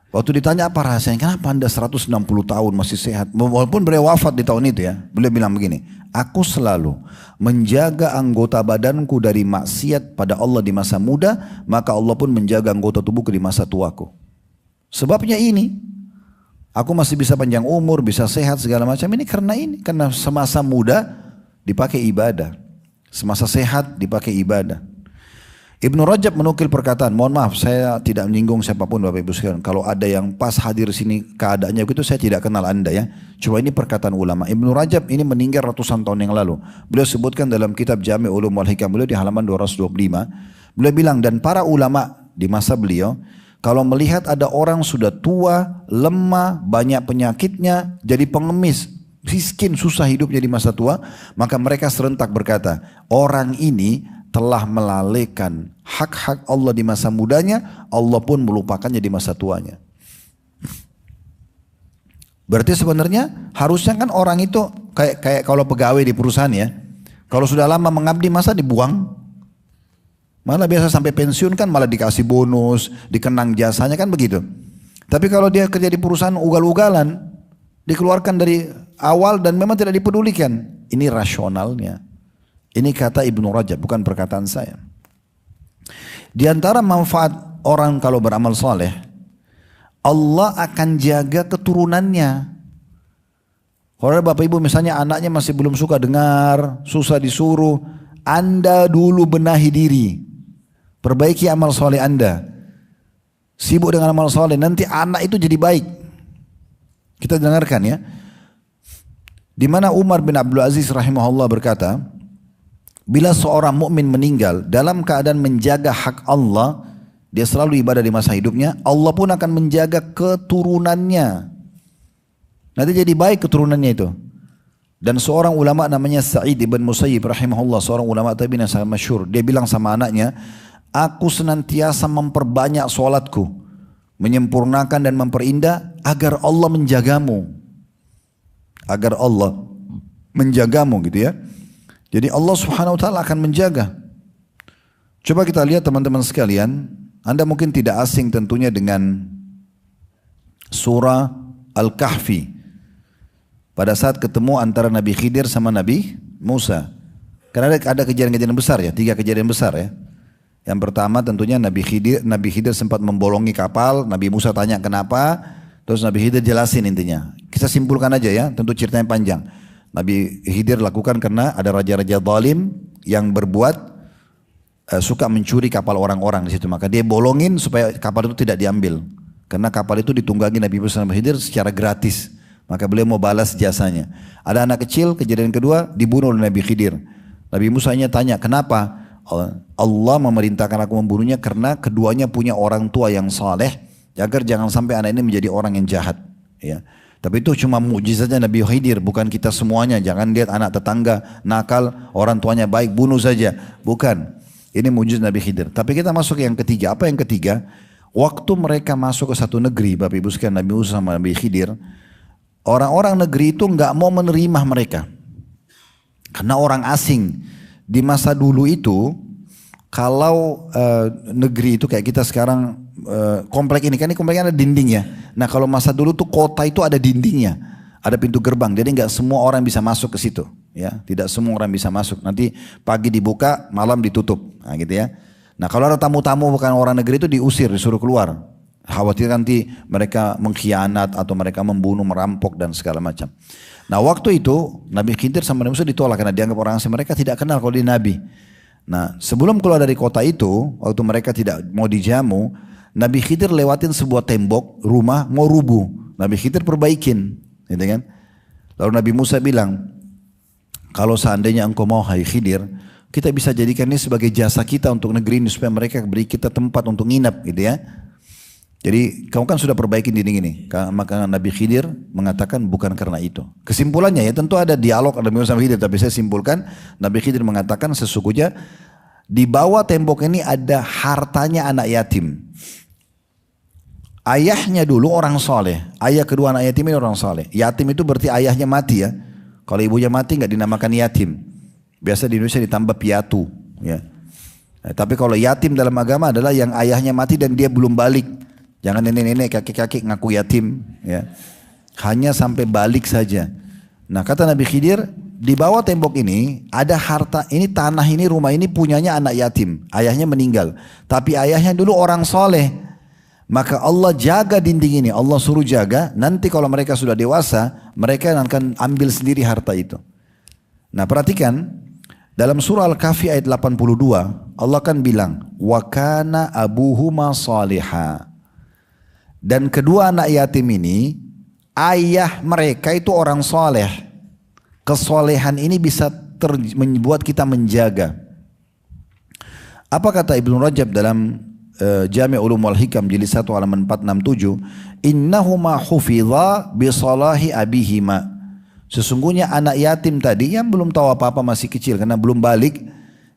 Waktu ditanya apa rahasianya? Kenapa anda 160 tahun masih sehat? Walaupun beliau wafat di tahun itu ya. Beliau bilang begini. Aku selalu menjaga anggota badanku dari maksiat pada Allah di masa muda. Maka Allah pun menjaga anggota tubuhku di masa tuaku. Sebabnya ini. Aku masih bisa panjang umur, bisa sehat segala macam. Ini. Karena semasa muda dipakai ibadah. Semasa sehat dipakai ibadah. Ibnu Rajab menukil perkataan, mohon maaf saya tidak menyinggung siapapun Bapak Ibu sekalian. Kalau ada yang pas hadir sini keadaannya begitu saya tidak kenal anda ya. Cuma ini perkataan ulama. Ibnu Rajab ini meninggal ratusan tahun yang lalu. Beliau sebutkan dalam kitab Jami' Ulum wal Hikam beliau di halaman 225. Beliau bilang dan para ulama di masa beliau kalau melihat ada orang sudah tua, lemah, banyak penyakitnya, jadi pengemis, miskin, susah hidupnya di masa tua, maka mereka serentak berkata, orang ini telah melalaikan hak-hak Allah di masa mudanya, Allah pun melupakannya di masa tuanya. Berarti sebenarnya harusnya kan orang itu kayak kalau pegawai di perusahaan ya, kalau sudah lama mengabdi masa dibuang, malah biasa sampai pensiun kan malah dikasih bonus, dikenang jasanya kan begitu. Tapi kalau dia kerja di perusahaan ugal-ugalan, dikeluarkan dari awal dan memang tidak dipedulikan. Ini rasionalnya. Ini kata Ibnu Rajab, bukan perkataan saya. Di antara manfaat orang kalau beramal soleh, Allah akan jaga keturunannya. Kalau Bapak Ibu misalnya anaknya masih belum suka dengar, susah disuruh, anda dulu benahi diri. Perbaiki amal soleh anda. Sibuk dengan amal soleh, nanti anak itu jadi baik. Kita dengarkan ya. Di mana Umar bin Abdul Aziz rahimahullah berkata, bila seorang mukmin meninggal dalam keadaan menjaga hak Allah, dia selalu ibadah di masa hidupnya, Allah pun akan menjaga keturunannya. Nanti jadi baik keturunannya itu. Dan seorang ulama namanya Sa'id ibn Musayyib rahimahullah, seorang ulama tabi'in yang sangat masyhur, dia bilang sama anaknya, aku senantiasa memperbanyak sholatku, menyempurnakan dan memperindah agar Allah menjagamu. Agar Allah menjagamu gitu ya. Jadi Allah subhanahu wa ta'ala akan menjaga. Coba kita lihat teman-teman sekalian, Anda mungkin tidak asing tentunya dengan surah Al-Kahfi. Pada saat ketemu antara Nabi Khidir sama Nabi Musa. Karena ada kejadian-kejadian besar ya, 3 kejadian besar ya. Yang pertama tentunya Nabi Khidir sempat membolongi kapal, Nabi Musa tanya kenapa, terus Nabi Khidir jelasin intinya. Kita simpulkan aja ya, tentu ceritanya panjang. Nabi Khidir lakukan karena ada raja-raja zalim yang berbuat suka mencuri kapal orang-orang di situ. Maka dia bolongin supaya kapal itu tidak diambil. Karena kapal itu ditunggangi Nabi Musa dan Nabi Khidir secara gratis. Maka beliau mau balas jasanya. Ada anak kecil, kejadian kedua dibunuh oleh Nabi Khidir. Nabi Musa hanya tanya, kenapa? Allah memerintahkan aku membunuhnya karena keduanya punya orang tua yang saleh, agar jangan sampai anak ini menjadi orang yang jahat. Ya. Tapi itu cuma mukjizatnya Nabi Khidir, bukan kita semuanya. Jangan lihat anak tetangga nakal, orang tuanya baik, bunuh saja. Bukan. Ini mukjizat Nabi Khidir. Tapi kita masuk yang ketiga. Apa yang ketiga? Waktu mereka masuk ke satu negeri, Bapak Ibu sekalian, Nabi Musa sama Nabi Khidir, orang-orang negeri itu nggak mau menerima mereka. Karena orang asing. Di masa dulu itu, kalau negeri itu kayak kita sekarang, komplek ini, kan ini kompleknya ada dindingnya. Nah kalau masa dulu tuh kota itu ada dindingnya. Ada pintu gerbang, jadi nggak semua orang bisa masuk ke situ. Ya, tidak semua orang bisa masuk. Nanti pagi dibuka, malam ditutup. Nah gitu ya. Nah kalau ada tamu-tamu bukan orang negeri itu diusir, disuruh keluar. Khawatir nanti mereka mengkhianat atau mereka membunuh, merampok dan segala macam. Nah waktu itu Nabi Khidir sama Nabi Musa ditolak karena dianggap orang asing, mereka tidak kenal kalau dia Nabi. Nah sebelum keluar dari kota itu, waktu mereka tidak mau dijamu, Nabi Khidir lewatin sebuah tembok rumah mau rubuh. Nabi Khidir perbaikin, gitu kan? Lalu Nabi Musa bilang, kalau seandainya engkau mau hai Khidir, kita bisa jadikan ini sebagai jasa kita untuk negeri ini supaya mereka beri kita tempat untuk nginap, gitu ya. Jadi kamu kan sudah perbaikin dinding ini. Maka Nabi Khidir mengatakan bukan karena itu. Kesimpulannya ya tentu ada dialog Nabi Musa sama Khidir. Tapi saya simpulkan Nabi Khidir mengatakan sesungguhnya di bawah tembok ini ada hartanya anak yatim. Ayahnya dulu orang soleh. Ayah kedua anak yatim ini orang soleh. Yatim itu berarti ayahnya mati ya. Kalau ibunya mati nggak dinamakan yatim. Biasa di Indonesia ditambah piatu. Ya. Nah, tapi kalau yatim dalam agama adalah yang ayahnya mati dan dia belum balik. Jangan nenek-nenek, kakek-kakek ngaku yatim, ya. Hanya sampai balik saja. Nah kata Nabi Khidir, di bawah tembok ini ada harta, ini tanah ini, rumah ini punyanya anak yatim. Ayahnya meninggal. Tapi ayahnya dulu orang soleh. Maka Allah jaga dinding ini, Allah suruh jaga. Nanti kalau mereka sudah dewasa, mereka akan ambil sendiri harta itu. Nah perhatikan, dalam surah Al-Kahfi ayat 82, Allah kan bilang, wa kana abuhuma salihah. Dan kedua anak yatim ini, ayah mereka itu orang soleh. Kesolehan ini bisa membuat kita menjaga. Apa kata Ibnu Rajab dalam Jami' Ulum wal Hikam jilid 1 halaman 467, innahuma hufidha bisalahi abihima. Sesungguhnya anak yatim tadi yang belum tahu apa-apa, masih kecil karena belum balik,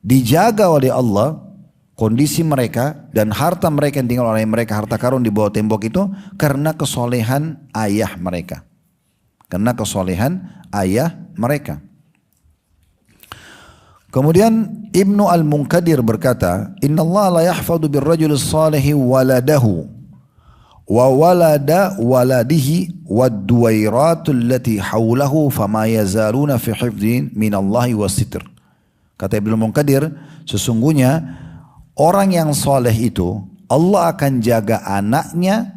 dijaga oleh Allah kondisi mereka dan harta mereka yang tinggal oleh mereka, harta karun di bawah tembok itu karena kesolehan ayah mereka. Karena kesolehan ayah mereka. Kemudian Ibnu Al-Munkadir berkata, Inna Allah la yahfadu birrajul salihi waladahu wa walada waladihi wad duwairatul lati hawlahu fama yazaluna fi hifdhin minallahi wasitr. Kata Ibnu Al-Munkadir, sesungguhnya orang yang soleh itu Allah akan jaga anaknya,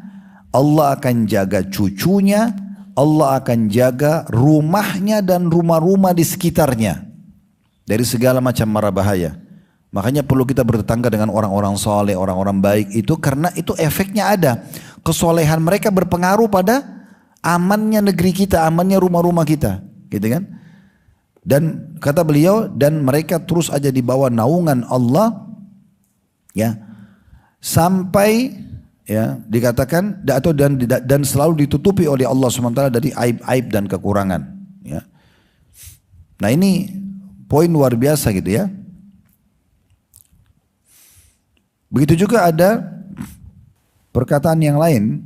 Allah akan jaga cucunya, Allah akan jaga rumahnya dan rumah-rumah di sekitarnya dari segala macam mara bahaya. Makanya perlu kita bertetangga dengan orang-orang soleh, orang-orang baik itu karena itu efeknya ada. Kesolehan mereka berpengaruh pada amannya negeri kita, amannya rumah-rumah kita, gitu kan? Dan kata beliau, dan mereka terus aja di bawah naungan Allah. Ya, sampai ya dikatakan dan selalu ditutupi oleh Allah SWT dari aib-aib dan kekurangan. Ya. Nah ini poin luar biasa gitu ya. Begitu juga ada perkataan yang lain.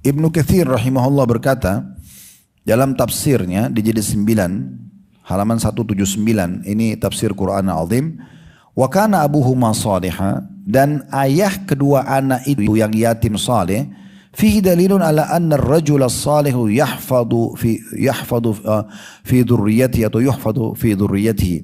Ibnu Katsir rahimahullah berkata dalam tafsirnya di jilid 9 halaman 179, ini tafsir Quran Al-Azim. Wa kana abuhuma salihah, dan ayah kedua anak itu yang yatim saleh, fihi dalilun ala anna ar-rajula as-salihu yahfadu fi dhurriyyatihi atau yuhfadu fi dhurriyyatihi.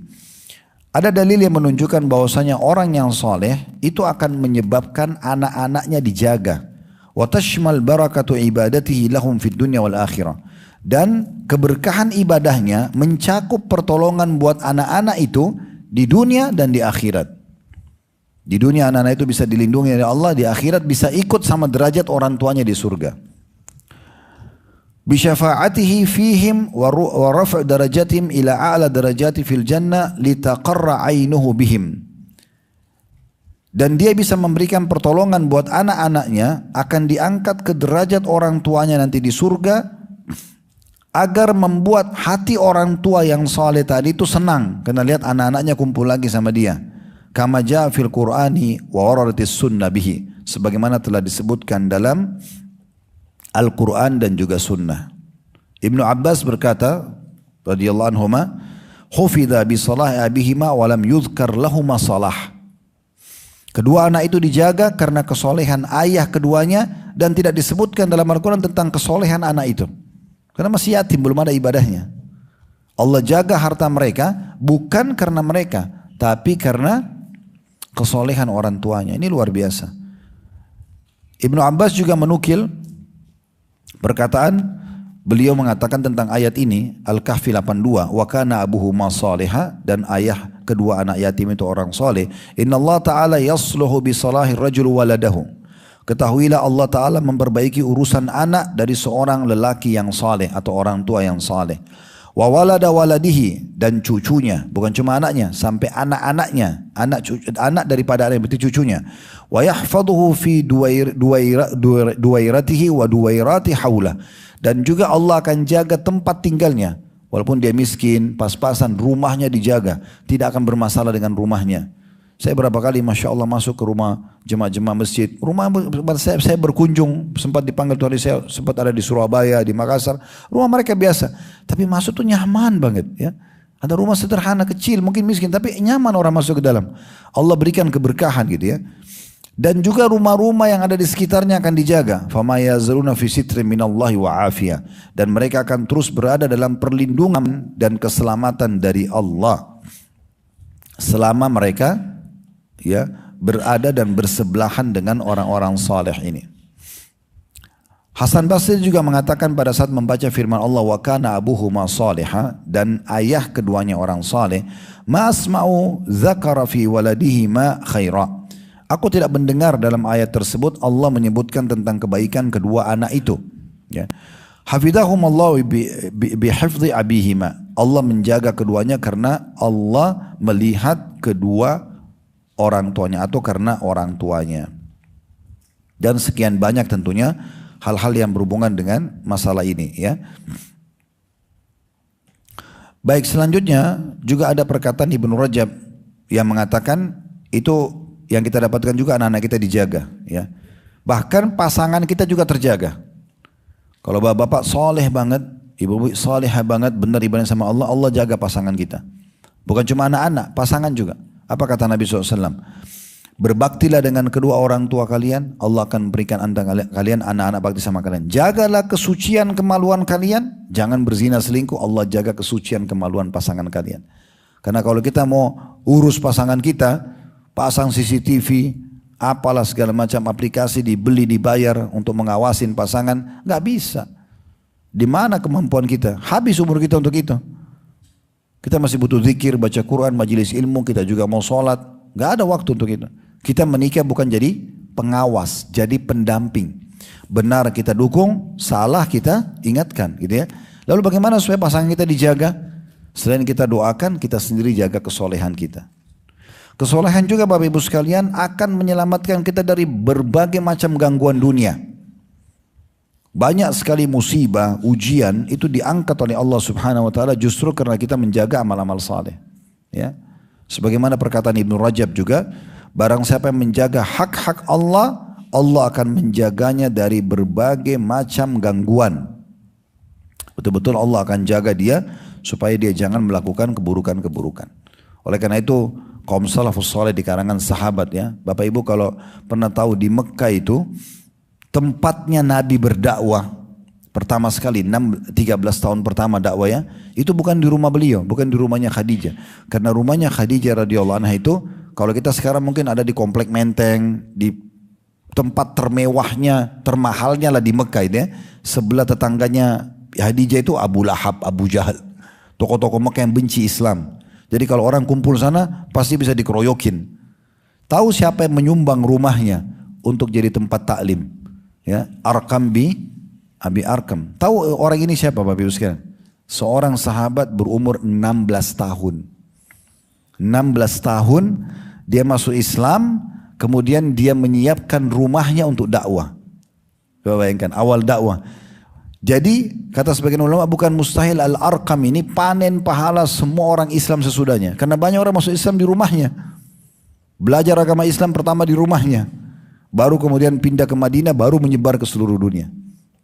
Ada dalil yang menunjukkan bahwasanya orang yang saleh itu akan menyebabkan anak-anaknya dijaga. Wa tashmal barakatu ibadatihi lahum fid dunya wal akhirah. Dan keberkahan ibadahnya mencakup pertolongan buat anak-anak itu di dunia dan di akhirat. Di dunia anak-anak itu bisa dilindungi oleh Allah, di akhirat bisa ikut sama derajat orang tuanya di surga. Bisyafa'atihi fihim wa raf' darajatihim ila a'la darajati fil jannah litaqarra 'ainuhu bihim. Dan dia bisa memberikan pertolongan buat anak-anaknya, akan diangkat ke derajat orang tuanya nanti di surga, agar membuat hati orang tua yang saleh tadi itu senang karena lihat anak-anaknya kumpul lagi sama dia. Kama jaa fil Qur'ani wa waradatis sunnah bihi, sebagaimana telah disebutkan dalam Al-Quran dan juga sunnah. Ibnu Abbas berkata radhiyallahu anhuma, hufidha bi salahi abihima wa lam yuzkar lahuma salah. Kedua anak itu dijaga karena kesolehan ayah keduanya dan tidak disebutkan dalam Al-Quran tentang kesolehan anak itu. Karena masih yatim, belum ada ibadahnya. Allah jaga harta mereka bukan karena mereka, tapi karena kesolehan orang tuanya. Ini luar biasa. Ibnu Abbas juga menukil perkataan, beliau mengatakan tentang ayat ini, Al-Kahfi 82, wa kana abuhuma salihah, dan ayah kedua anak yatim itu orang saleh. Innallaha ta'ala yasluhu bi salahi rajul waladahu. Ketahuilah Allah Ta'ala memperbaiki urusan anak dari seorang lelaki yang saleh atau orang tua yang saleh. Wa walada waladihi, dan cucunya, bukan cuma anaknya, sampai anak-anaknya, anak daripada anak berarti cucunya. Wa yahfaduhu fi duwairatihi wa duwairati haulah, dan juga Allah akan jaga tempat tinggalnya. Walaupun dia miskin, pas-pasan rumahnya dijaga, tidak akan bermasalah dengan rumahnya. Saya berapa kali Masya Allah masuk ke rumah jemaah-jemaah masjid. Saya berkunjung, sempat dipanggil Tuhan, saya sempat ada di Surabaya, di Makassar. Rumah mereka biasa, tapi masuk tuh nyaman banget ya. Ada rumah sederhana kecil, mungkin miskin, tapi nyaman orang masuk ke dalam. Allah berikan keberkahan gitu ya. Dan juga rumah-rumah yang ada di sekitarnya akan dijaga. Fama yazaluna fi sitrin minallahi wa afiyah. Dan mereka akan terus berada dalam perlindungan dan keselamatan dari Allah selama mereka ya berada dan bersebelahan dengan orang-orang saleh ini. Hasan Basri juga mengatakan pada saat membaca firman Allah, wa kana abuhuma salihah, dan ayah keduanya orang saleh, ma asma'u dzakara fi waladihi ma khaira. Aku tidak mendengar dalam ayat tersebut Allah menyebutkan tentang kebaikan kedua anak itu. Ya. Hafidhahumallahu bihifdhi abihima. Allah menjaga keduanya karena Allah melihat kedua orang tuanya atau karena orang tuanya. Dan sekian banyak tentunya hal-hal yang berhubungan dengan masalah ini ya. Baik, selanjutnya juga ada perkataan Ibnu Rajab yang mengatakan itu yang kita dapatkan juga anak-anak kita dijaga ya. Bahkan pasangan kita juga terjaga. Kalau bapak-bapak soleh banget, ibu-ibu solehah banget, benar ibadah sama Allah, Allah jaga pasangan kita. Bukan cuma anak-anak, pasangan juga. Apa kata Nabi SAW? Berbaktilah dengan kedua orang tua kalian, Allah akan berikan antara kalian anak-anak bakti sama kalian. Jagalah kesucian kemaluan kalian, jangan berzina selingkuh, Allah jaga kesucian kemaluan pasangan kalian. Karena kalau kita mau urus pasangan kita, pasang CCTV, apalah segala macam aplikasi dibeli dibayar untuk mengawasin pasangan, nggak bisa. Di mana kemampuan kita? Habis umur kita untuk itu. Kita masih butuh zikir, baca Quran, majelis ilmu, kita juga mau sholat. Gak ada waktu untuk itu. Kita menikah bukan jadi pengawas, jadi pendamping. Benar kita dukung, salah kita ingatkan gitu ya. Lalu bagaimana supaya pasangan kita dijaga? Selain kita doakan, kita sendiri jaga kesolehan kita. Kesolehan juga Bapak Ibu sekalian akan menyelamatkan kita dari berbagai macam gangguan dunia. Banyak sekali musibah, ujian itu diangkat oleh Allah Subhanahu wa taala justru karena kita menjaga amal-amal saleh. Ya. Sebagaimana perkataan Ibnu Rajab juga, barang siapa yang menjaga hak-hak Allah, Allah akan menjaganya dari berbagai macam gangguan. Betul-betul Allah akan jaga dia supaya dia jangan melakukan keburukan-keburukan. Oleh karena itu kaum salafus saleh di kalangan sahabat ya. Bapak Ibu kalau pernah tahu di Mekah itu tempatnya Nabi berdakwah pertama sekali 13 tahun pertama dakwah ya. Itu bukan di rumah beliau, bukan di rumahnya Khadijah. Karena rumahnya Khadijah radhiyallahu anha itu kalau kita sekarang mungkin ada di Komplek Menteng, di tempat termewahnya, termahalnya lah di Mekah itu ya. Sebelah tetangganya Khadijah itu Abu Lahab, Abu Jahal. Tokoh-tokoh Mekah yang benci Islam. Jadi kalau orang kumpul sana pasti bisa dikeroyokin. Tahu siapa yang menyumbang rumahnya untuk jadi tempat taklim? Ya, Arkam bi Abi Arkam. Tahu orang ini siapa Bapak Ibu sekalian? Seorang sahabat berumur 16 tahun. 16 tahun dia masuk Islam, kemudian dia menyiapkan rumahnya untuk dakwah. Coba bayangkan awal dakwah. Jadi kata sebagian ulama bukan mustahil Al-Arqam ini panen pahala semua orang Islam sesudahnya. Karena banyak orang masuk Islam di rumahnya. Belajar agama Islam pertama di rumahnya. Baru kemudian pindah ke Madinah, baru menyebar ke seluruh dunia.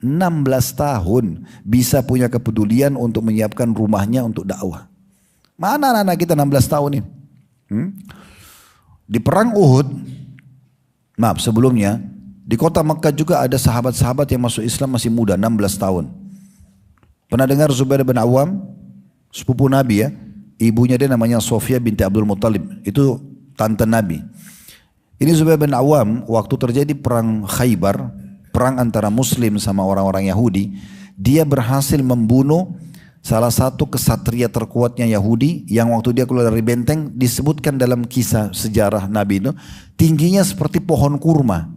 16 tahun bisa punya kepedulian untuk menyiapkan rumahnya untuk dakwah. Mana anak-anak kita 16 tahun ini? Di perang Uhud, maaf sebelumnya, di kota Mekah juga ada sahabat-sahabat yang masuk Islam masih muda, 16 tahun. Pernah dengar Zubair bin Awam? Sepupu Nabi ya. Ibunya dia namanya Sofia binti Abdul Muttalib. Itu tante Nabi. Ini Zubair bin Awam waktu terjadi perang Khaybar, perang antara Muslim sama orang-orang Yahudi. Dia berhasil membunuh salah satu kesatria terkuatnya Yahudi yang waktu dia keluar dari benteng disebutkan dalam kisah sejarah Nabi itu. Tingginya seperti pohon kurma.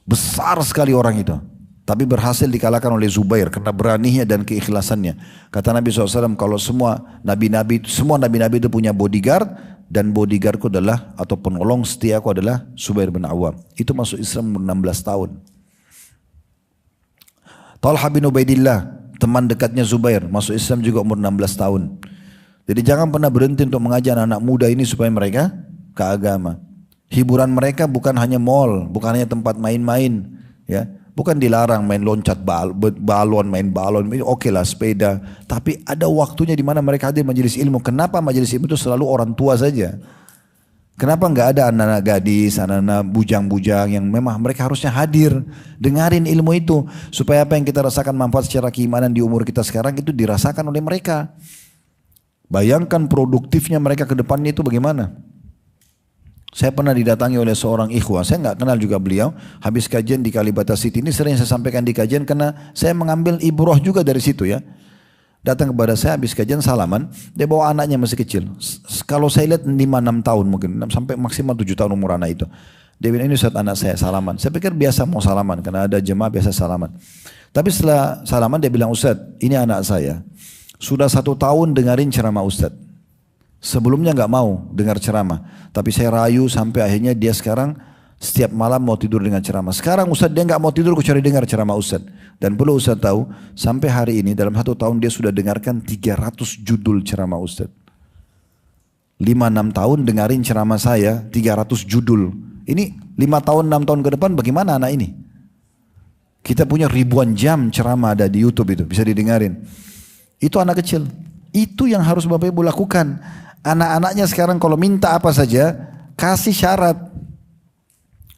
Besar sekali orang itu. Tapi berhasil dikalahkan oleh Zubair karena beraninya dan keikhlasannya. Kata Nabi SAW, kalau semua nabi-nabi itu punya bodyguard, dan bodyguardku adalah atau penolong setiaku adalah Zubair bin Awam. Itu masuk Islam umur 16 tahun. Talha bin Ubaidillah, teman dekatnya Zubair, masuk Islam juga umur 16 tahun. Jadi jangan pernah berhenti untuk mengajar anak muda ini supaya mereka ke agama. Hiburan mereka bukan hanya mall, bukan hanya tempat main-main, ya. Bukan dilarang main loncat balon, main balon, oke lah sepeda. Tapi ada waktunya di mana mereka hadir majelis ilmu. Kenapa majelis ilmu itu selalu orang tua saja? Kenapa nggak ada anak-anak gadis, anak-anak bujang-bujang yang memang mereka harusnya hadir, dengarin ilmu itu supaya apa yang kita rasakan manfaat secara keimanan di umur kita sekarang itu dirasakan oleh mereka. Bayangkan produktifnya mereka ke depannya itu bagaimana? Saya pernah didatangi oleh seorang ikhwah, saya nggak kenal juga beliau. Habis kajian di Kalibata City, ini sering saya sampaikan di kajian karena saya mengambil ibroh juga dari situ ya. Datang kepada saya habis kajian salaman, dia bawa anaknya masih kecil. Kalau saya lihat 5-6 tahun mungkin, sampai maksimal 7 tahun umur anak itu. Dia bilang ini Ustaz anak saya salaman. Saya pikir biasa mau salaman karena ada jemaah biasa salaman. Tapi setelah salaman dia bilang Ustaz ini anak saya. Sudah 1 tahun dengerin ceramah Ustaz. Sebelumnya nggak mau dengar ceramah, tapi saya rayu sampai akhirnya dia sekarang setiap malam mau tidur dengan ceramah. Sekarang Ustaz dia nggak mau tidur kecuali dengar ceramah Ustaz. Dan perlu Ustaz tahu, sampai hari ini dalam 1 tahun dia sudah dengarkan 300 judul ceramah Ustaz. 5-6 tahun dengarin ceramah saya 300 judul. Ini 5 tahun 6 tahun ke depan bagaimana anak ini? Kita punya ribuan jam ceramah ada di YouTube itu bisa didengarin. Itu anak kecil. Itu yang harus Bapak Ibu lakukan. Anak-anaknya sekarang kalau minta apa saja, kasih syarat.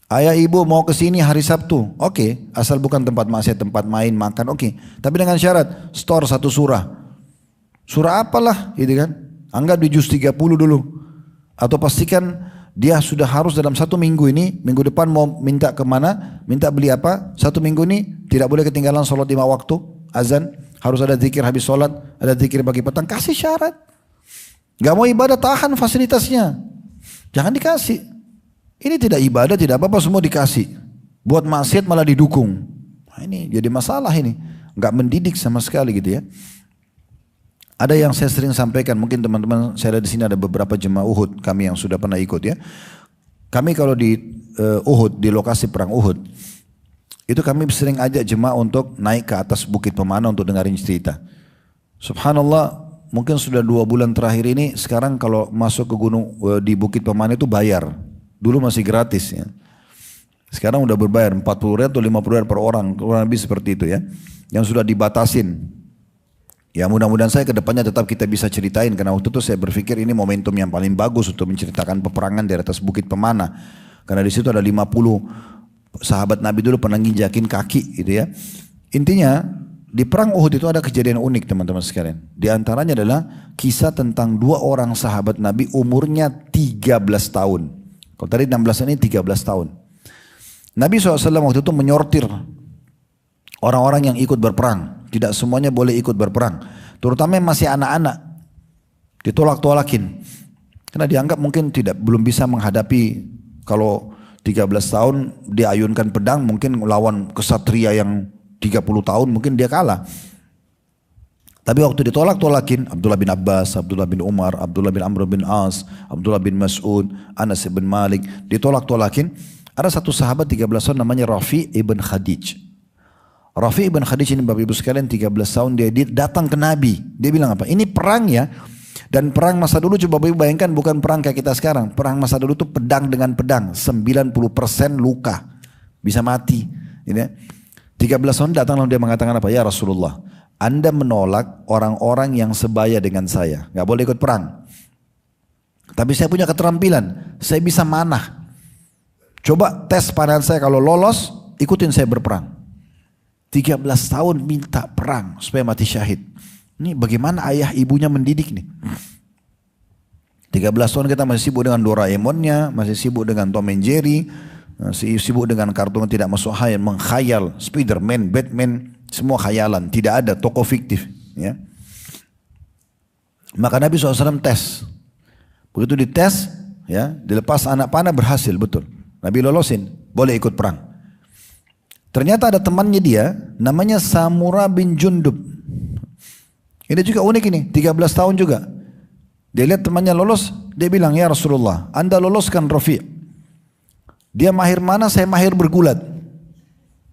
Ayah ibu mau ke sini hari Sabtu, oke. Asal bukan tempat maksiat, tempat main, makan, oke. Tapi dengan syarat, store 1 surah. Surah apalah, gitu kan. Anggap di juz 30 dulu. Atau pastikan dia sudah harus dalam 1 minggu ini, minggu depan mau minta kemana, minta beli apa. 1 minggu ini tidak boleh ketinggalan sholat 5 waktu, azan. Harus ada zikir habis sholat, ada zikir pagi petang, kasih syarat. Gak mau ibadah, tahan fasilitasnya. Jangan dikasih. Ini tidak ibadah, tidak apa-apa, semua dikasih. Buat maksiat malah didukung. Nah, ini jadi masalah ini. Gak mendidik sama sekali gitu ya. Ada yang saya sering sampaikan, mungkin teman-teman saya lihat di sini ada beberapa jemaah Uhud kami yang sudah pernah ikut ya. Kami kalau di Uhud, di lokasi perang Uhud, itu kami sering ajak jemaah untuk naik ke atas Bukit Pemana untuk dengarin cerita. Subhanallah, mungkin sudah 2 bulan terakhir ini, sekarang kalau masuk ke gunung di Bukit Pemana itu bayar. Dulu masih gratis ya. Sekarang udah berbayar 40 rial atau 50 rial per orang, kurang lebih seperti itu ya. Yang sudah dibatasin. Ya mudah-mudahan saya ke depannya tetap kita bisa ceritain, karena waktu itu saya berpikir ini momentum yang paling bagus untuk menceritakan peperangan di atas Bukit Pemana. Karena di situ ada 50 sahabat Nabi dulu pernah nginjakin kaki gitu ya. Intinya di perang Uhud itu ada kejadian unik teman-teman sekalian. Di antaranya adalah kisah tentang 2 orang sahabat Nabi umurnya 13 tahun. Kalau tadi 16 ini 13 tahun. Nabi SAW waktu itu menyortir orang-orang yang ikut berperang. Tidak semuanya boleh ikut berperang. Terutama yang masih anak-anak. Ditolak-tolakin. Karena dianggap mungkin belum bisa menghadapi, kalau 13 tahun dia ayunkan pedang, mungkin lawan kesatria yang 30 tahun mungkin dia kalah. Tapi waktu ditolak-tolakin, Abdullah bin Abbas, Abdullah bin Umar, Abdullah bin Amr bin As, Abdullah bin Mas'ud, Anas bin Malik, ditolak-tolakin. Ada satu sahabat 13 tahun namanya Rafi ibn Khadij. Rafi ibn Khadij ini Bapak Ibu sekalian 13 tahun dia datang ke Nabi. Dia bilang apa? Ini perang ya. Dan perang masa dulu coba Bapak Ibu bayangkan, bukan perang kayak kita sekarang. Perang masa dulu itu pedang dengan pedang. 90% luka. Bisa mati. Gitu ya. 13 tahun datang lalu dia mengatakan apa? Ya Rasulullah, Anda menolak orang-orang yang sebaya dengan saya. Gak boleh ikut perang. Tapi saya punya keterampilan. Saya bisa manah. Coba tes panah saya, kalau lolos ikutin saya berperang. 13 tahun minta perang supaya mati syahid. Ini bagaimana ayah ibunya mendidik nih. 13 tahun kita masih sibuk dengan Doraemonnya, masih sibuk dengan Tom and Jerry, masih sibuk dengan kartun yang tidak masuk hayal, mengkhayal, Spiderman, Batman, semua khayalan, tidak ada tokoh fiktif. Ya. Maka Nabi SAW tes. Begitu dites, ya, dilepas anak panah berhasil, betul. Nabi lolosin, boleh ikut perang. Ternyata ada temannya dia, namanya Samura bin Jundub. Ini juga unik ini, 13 tahun juga. Dia lihat temannya lolos, dia bilang, ya Rasulullah, Anda loloskan Rafi'. Dia mahir mana, saya mahir bergulat.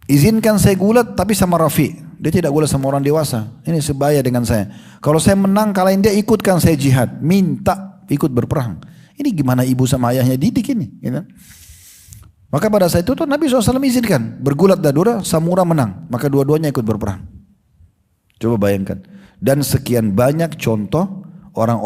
Izinkan saya gulat tapi sama Rafi'. Dia tidak gulat sama orang dewasa. Ini sebaya dengan saya. Kalau saya menang, kalahin dia, ikutkan saya jihad. Minta ikut berperang. Ini gimana ibu sama ayahnya didik ini. Gitu. Maka pada saat itu Nabi SAW izinkan. Bergulat dadura, Samura menang. Maka dua-duanya ikut berperang. Coba bayangkan. Dan sekian banyak contoh orang